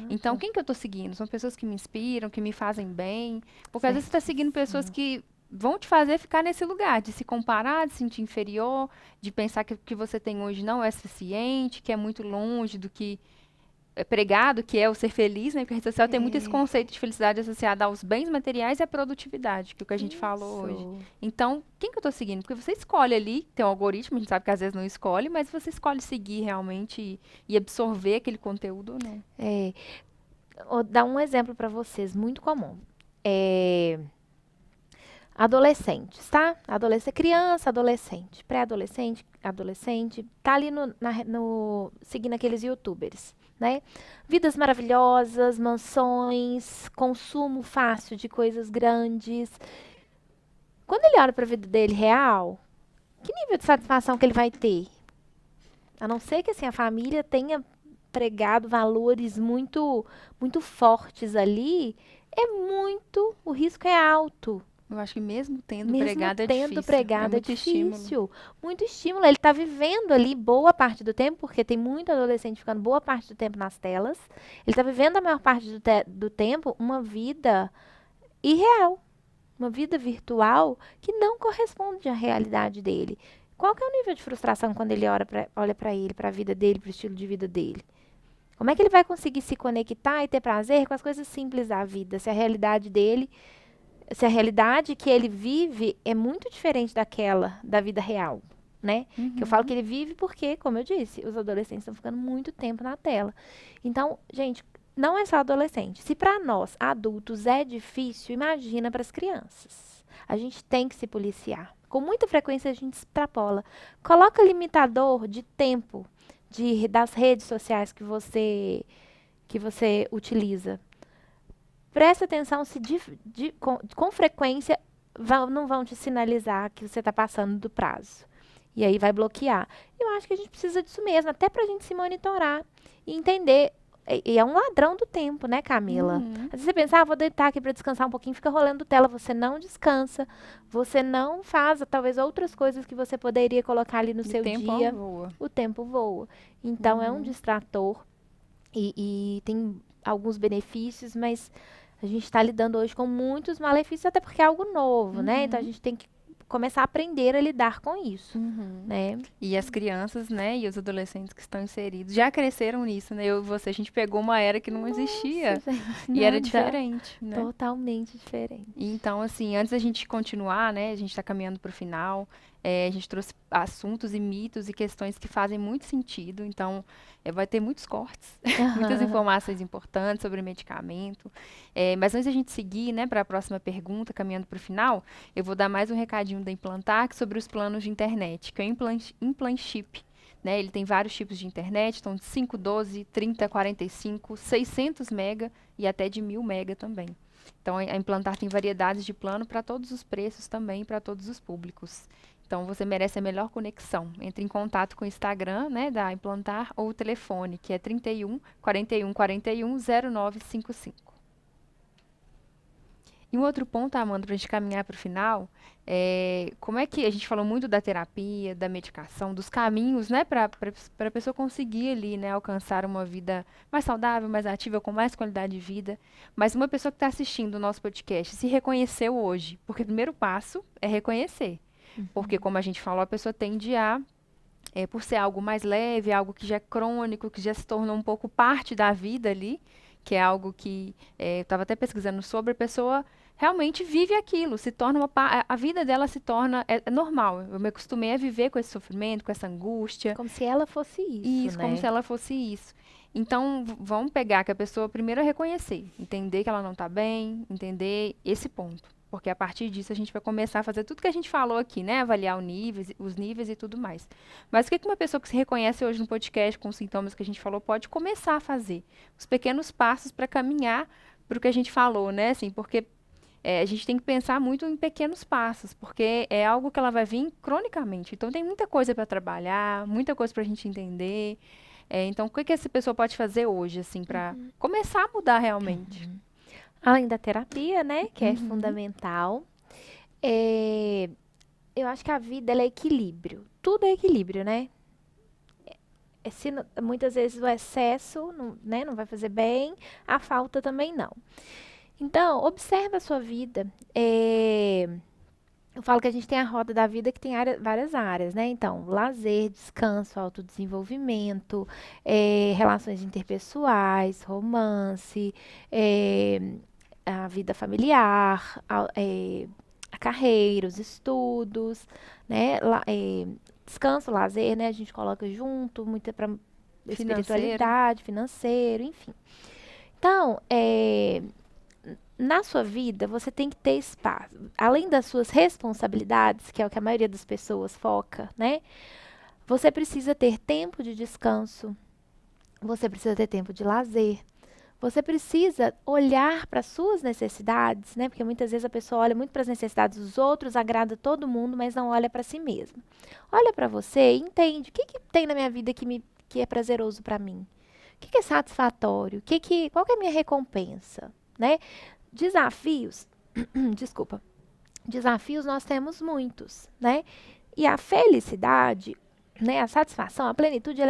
Então, exato. quem que eu tô seguindo? São pessoas que me inspiram, que me fazem bem. Porque às vezes você tá seguindo pessoas Certíssimo. que vão te fazer ficar nesse lugar, de se comparar, de se sentir inferior, de pensar que o que você tem hoje não é suficiente, que é muito longe do que é pregado, que é o ser feliz, né? Porque a rede social tem muito esse É, conceito de felicidade associado aos bens materiais e à produtividade, que é o que a gente falou hoje. isso. Então, quem que eu tô seguindo? Porque você escolhe ali, tem um algoritmo, a gente sabe que às vezes não escolhe, mas você escolhe seguir realmente e absorver aquele conteúdo ou não. É, vou dar um exemplo para vocês, muito comum. É, adolescentes, tá? Criança, adolescente, pré-adolescente, adolescente, tá ali seguindo aqueles youtubers. né? Vidas maravilhosas, mansões, consumo fácil de coisas grandes. Quando ele olha para a vida dele real, que nível de satisfação que ele vai ter? A não ser que assim, a família tenha pregado valores muito fortes ali, o risco é alto. Eu acho que mesmo tendo Mesmo pregado é tendo difícil. É pregado, é muito estímulo. difícil. Muito estímulo. Ele está vivendo ali boa parte do tempo, porque tem muito adolescente ficando boa parte do tempo nas telas. Ele está vivendo a maior parte do tempo uma vida irreal, uma vida virtual que não corresponde à realidade dele. Qual que é o nível de frustração quando ele olha para ele, para a vida dele, para o estilo de vida dele? Como é que ele vai conseguir se conectar e ter prazer com as coisas simples da vida, se a realidade que ele vive é muito diferente daquela da vida real, né? Que eu falo que ele vive porque, como eu disse, os adolescentes estão ficando muito tempo na tela. Então, gente, não é só adolescente. Se para nós, adultos, é difícil, imagina para as crianças. A gente tem que se policiar. Com muita frequência a gente extrapola. Coloca limitador de tempo das redes sociais que você utiliza. Presta atenção se com frequência não vão te sinalizar que você está passando do prazo. E aí vai bloquear. Eu acho que a gente precisa disso mesmo, até para a gente se monitorar e entender. E é um ladrão do tempo, né, Camila? Às vezes você pensa, vou deitar aqui para descansar um pouquinho, fica rolando tela, você não descansa, você não faz talvez outras coisas que você poderia colocar ali no seu dia. Voa. O tempo voa. Então é um distrator e tem alguns benefícios, mas a gente está lidando hoje com muitos malefícios, até porque é algo novo, né? Então a gente tem que começar a aprender a lidar com isso, né? E as crianças, né, e os adolescentes que estão inseridos já cresceram nisso, né? Eu e você, a gente pegou uma era que não existia. Nossa, gente, E era nada. diferente, né? Totalmente diferente. Então, assim, antes da gente continuar, né, a gente está caminhando para o final, a gente trouxe assuntos e mitos e questões que fazem muito sentido, então vai ter muitos cortes, muitas informações importantes sobre medicamento. Mas antes da gente seguir, né, para a próxima pergunta, caminhando para o final, eu vou dar mais um recadinho da Implantar sobre os planos de internet, que é o Implantship. Né, ele tem vários tipos de internet, então de 5, 12, 30, 45, 600 mega e até de 1000 mega também. Então, a Implantar tem variedades de plano para todos os preços também, para todos os públicos. Então, você merece a melhor conexão. Entre em contato com o Instagram, né, da Implantar ou o telefone, que é 31 41 41 0955. E um outro ponto, Amanda, para a gente caminhar para o final, como é que a gente falou muito da terapia, da medicação, dos caminhos, né, para a pessoa conseguir ali, né, alcançar uma vida mais saudável, mais ativa, com mais qualidade de vida. Mas uma pessoa que está assistindo o nosso podcast se reconheceu hoje, porque o primeiro passo é reconhecer. Porque, como a gente falou, a pessoa tende a, por ser algo mais leve, algo que já é crônico, que já se tornou um pouco parte da vida ali, que é algo que eu estava até pesquisando sobre, a pessoa realmente vive aquilo, se torna a vida dela se torna normal. Eu me acostumei a viver com esse sofrimento, com essa angústia. Como se ela fosse isso, né? Como se ela fosse isso. Então, vamos pegar que a pessoa primeiro é reconhecer, entender que ela não está bem, entender esse ponto. Porque a partir disso a gente vai começar a fazer tudo que a gente falou aqui, né? Avaliar os níveis e tudo mais. Mas o que uma pessoa que se reconhece hoje no podcast com os sintomas que a gente falou pode começar a fazer? Os pequenos passos para caminhar para o que a gente falou, né? Assim, porque a gente tem que pensar muito em pequenos passos, porque é algo que ela vai vir cronicamente. Então tem muita coisa para trabalhar, muita coisa para a gente entender. Então, o que essa pessoa pode fazer hoje, assim, para começar a mudar realmente? Além da terapia, né, que é fundamental, eu acho que a vida ela é equilíbrio. Tudo é equilíbrio, né? Muitas vezes o excesso não vai fazer bem, a falta também não. Então, observa a sua vida. Eu falo que a gente tem a roda da vida que tem várias áreas, né? Então, lazer, descanso, autodesenvolvimento, relações interpessoais, romance, a vida familiar, a carreira, os estudos, né? Descanso, lazer, né? A gente coloca junto, muita para espiritualidade, financeiro, enfim. Então, na sua vida, você tem que ter espaço. Além das suas responsabilidades, que é o que a maioria das pessoas foca, né? Você precisa ter tempo de descanso. Você precisa ter tempo de lazer. Você precisa olhar para as suas necessidades, né? Porque muitas vezes a pessoa olha muito para as necessidades dos outros, agrada todo mundo, mas não olha para si mesma. Olha para você e entende o que que tem na minha vida que é prazeroso para mim. O que que é satisfatório? Qual que é a minha recompensa, né? Desafios, desculpa. Desafios nós temos muitos, né? E a felicidade, né, a satisfação, a plenitude,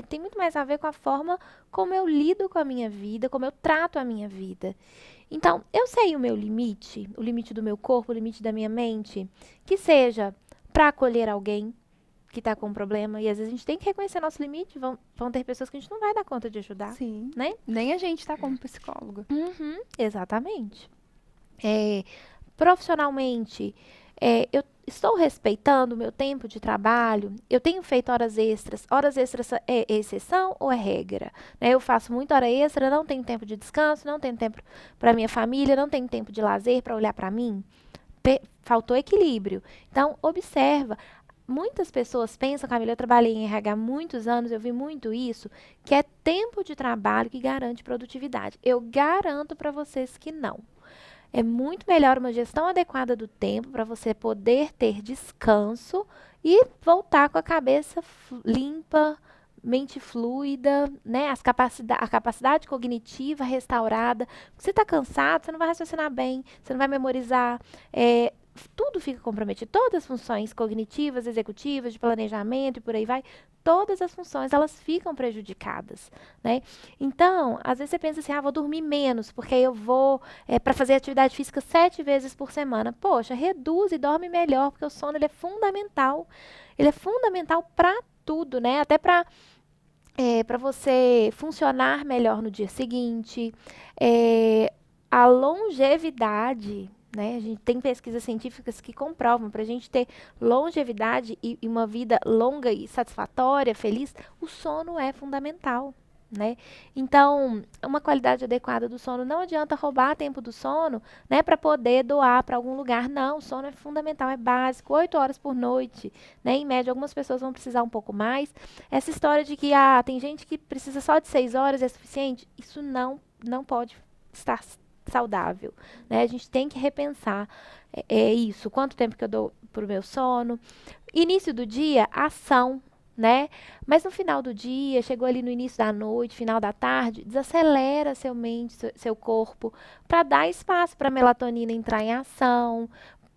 tem muito mais a ver com a forma como eu lido com a minha vida, como eu trato a minha vida. Então, eu sei o limite do meu corpo, o limite da minha mente, que seja para acolher alguém que está com um problema, e às vezes a gente tem que reconhecer nosso limite, vão ter pessoas que a gente não vai dar conta de ajudar, Sim. né? Nem a gente tá como psicóloga. Uhum, exatamente. É, profissionalmente, eu estou respeitando o meu tempo de trabalho, eu tenho feito horas extras é exceção ou é regra? Né, eu faço muita hora extra, não tenho tempo de descanso, não tenho tempo para minha família, não tenho tempo de lazer para olhar para mim. Faltou equilíbrio. Então, observa. Muitas pessoas pensam, Camila, eu trabalhei em RH há muitos anos, eu vi muito isso, que é tempo de trabalho que garante produtividade. Eu garanto para vocês que não. É muito melhor uma gestão adequada do tempo para você poder ter descanso e voltar com a cabeça limpa, mente fluida, né? A capacidade cognitiva restaurada. Você está cansado, você não vai raciocinar bem, você não vai memorizar. Tudo fica comprometido. Todas as funções cognitivas, executivas, de planejamento e por aí vai, todas as funções elas ficam prejudicadas, né? Então, às vezes você pensa assim, vou dormir menos, porque aí eu vou para fazer atividade física 7 vezes por semana. Poxa, reduz e dorme melhor, porque o sono ele é fundamental. Ele é fundamental para tudo, né? Até para você funcionar melhor no dia seguinte. A longevidade, né? A gente tem pesquisas científicas que comprovam para a gente ter longevidade e uma vida longa e satisfatória, feliz, o sono é fundamental. Né? Então, uma qualidade adequada do sono não adianta roubar tempo do sono, né, para poder doar para algum lugar. Não, o sono é fundamental, é básico, 8 horas por noite, né? Em média, algumas pessoas vão precisar um pouco mais. Essa história de que tem gente que precisa só de 6 horas é suficiente, isso não pode estar saudável, né? A gente tem que repensar isso. Quanto tempo que eu dou para o meu sono? Início do dia, ação, né? Mas no final do dia, chegou ali no início da noite, final da tarde, desacelera seu mente, seu corpo, para dar espaço para a melatonina entrar em ação,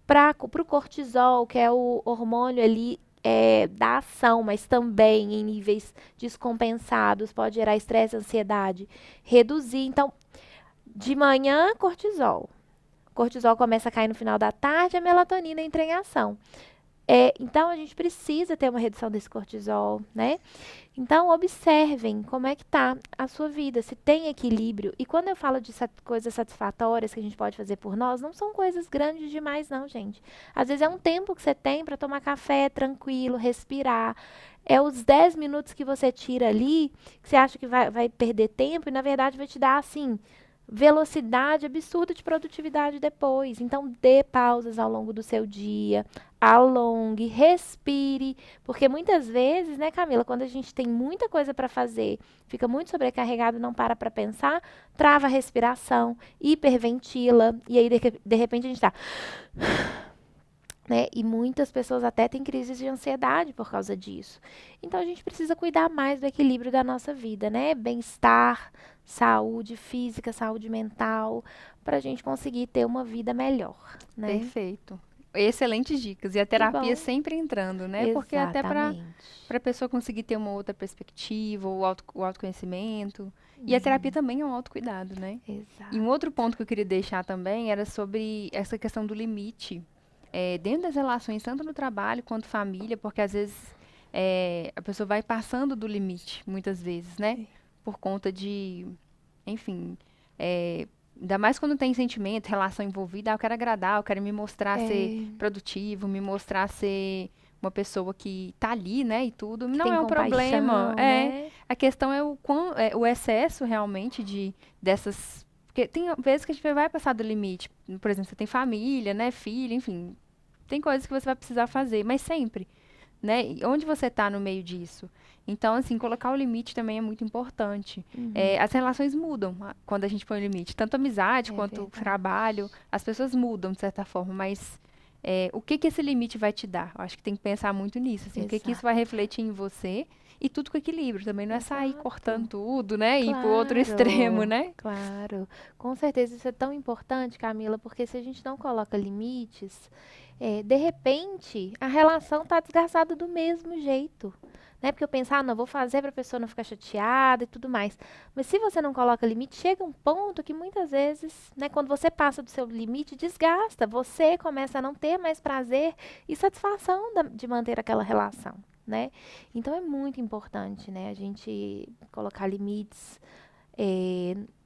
para o cortisol, que é o hormônio ali da ação, mas também em níveis descompensados, pode gerar estresse, ansiedade, reduzir. Então, de manhã, cortisol. Cortisol começa a cair no final da tarde, a melatonina entra em ação. Então, a gente precisa ter uma redução desse cortisol, né? Então, observem como é que tá a sua vida, se tem equilíbrio. E quando eu falo de coisas satisfatórias que a gente pode fazer por nós, não são coisas grandes demais, não, gente. Às vezes é um tempo que você tem para tomar café tranquilo, respirar. É os 10 minutos que você tira ali, que você acha que vai perder tempo, e na verdade vai te dar, assim, velocidade absurda de produtividade depois. Então, dê pausas ao longo do seu dia, alongue, respire, porque muitas vezes, né, Camila, quando a gente tem muita coisa para fazer, fica muito sobrecarregado, não para pensar, trava a respiração, hiperventila, e aí de repente a gente está, né? E muitas pessoas até têm crises de ansiedade por causa disso. Então a gente precisa cuidar mais do equilíbrio da nossa vida, né? Bem-estar, saúde física, saúde mental, para a gente conseguir ter uma vida melhor, né? Perfeito. Excelentes dicas. E a Que terapia bom. sempre entrando, né? Porque até Exatamente. para a pessoa conseguir ter uma outra perspectiva, o autoconhecimento. E a terapia também é um autocuidado, né? E um Exato. outro ponto que eu queria deixar também era sobre essa questão do limite. Dentro das relações, tanto no trabalho quanto família, porque às vezes a pessoa vai passando do limite, muitas vezes, né? Por conta de, enfim, ainda mais quando tem sentimento, relação envolvida, eu quero agradar, eu quero me mostrar ser É, produtivo, me mostrar ser uma pessoa que tá ali, né, e tudo. que Não tem é um problema. compaixão, né? A questão é o excesso realmente dessas. Porque tem vezes que a gente vai passar do limite. Por exemplo, você tem família, né, filho, enfim. Tem coisas que você vai precisar fazer, mas sempre. né? E onde você está no meio disso? Então, assim, colocar o limite também é muito importante. Uhum. As relações mudam quando a gente põe o limite. Tanto amizade É quanto verdade. trabalho, as pessoas mudam de certa forma, mas o que que esse limite vai te dar? Eu acho que tem que pensar muito nisso, assim, o que que isso vai Exato. refletir em você e tudo com equilíbrio. Também não é sair cortando Exato. tudo, né? E ir pro outro extremo, Claro, né? claro. Com certeza isso é tão importante, Camila, porque se a gente não coloca limites, de repente a relação tá desgastada do mesmo jeito. Né? Porque eu penso, ah, não, vou fazer para a pessoa não ficar chateada e tudo mais. Mas se você não coloca limite, chega um ponto que muitas vezes, né, quando você passa do seu limite, desgasta. Você começa a não ter mais prazer e satisfação de manter aquela relação, né? Então é muito importante, né, a gente colocar limites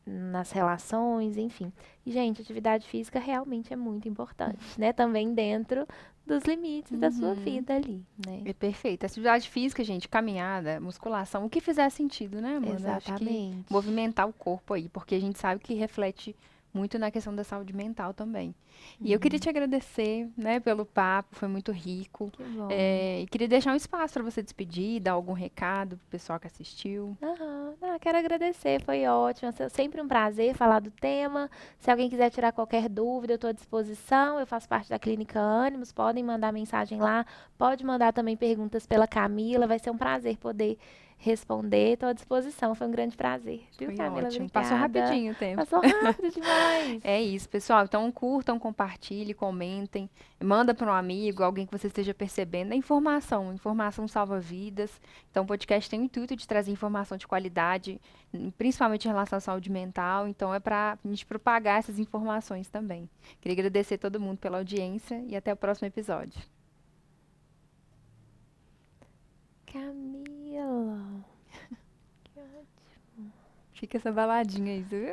nas relações, enfim. E, gente, atividade física realmente é muito importante, né? Também dentro dos limites da sua Uhum. vida ali, né? É perfeito. Atividade física, gente, caminhada, musculação, o que fizer sentido, né, Amanda? Acho que Exatamente. movimentar o corpo aí, porque a gente sabe que reflete muito na questão da saúde mental também. E eu queria Uhum. te agradecer, né, pelo papo, foi muito rico. Que bom. E queria deixar um espaço para você despedir, dar algum recado pro pessoal que assistiu. Aham. Ah, quero agradecer, foi ótimo. Sempre um prazer falar do tema. Se alguém quiser tirar qualquer dúvida, eu estou à disposição. Eu faço parte da Clínica Ânimos, podem mandar mensagem lá. Pode mandar também perguntas pela Camila, vai ser um prazer poder responder. Estou à disposição, foi um grande prazer. Viu, Foi Camila? ótimo. Passou Obrigada. rapidinho o tempo. Passou rápido demais. É isso, pessoal. Então curtam, compartilhem, comentem, manda para um amigo, alguém que você esteja percebendo. É informação, informação salva vidas. Então o podcast tem o intuito de trazer informação de qualidade, principalmente em relação à saúde mental. Então é para a gente propagar essas informações também. Queria agradecer a todo mundo pela audiência e até o próximo episódio. Camila. Fica essa baladinha aí, viu?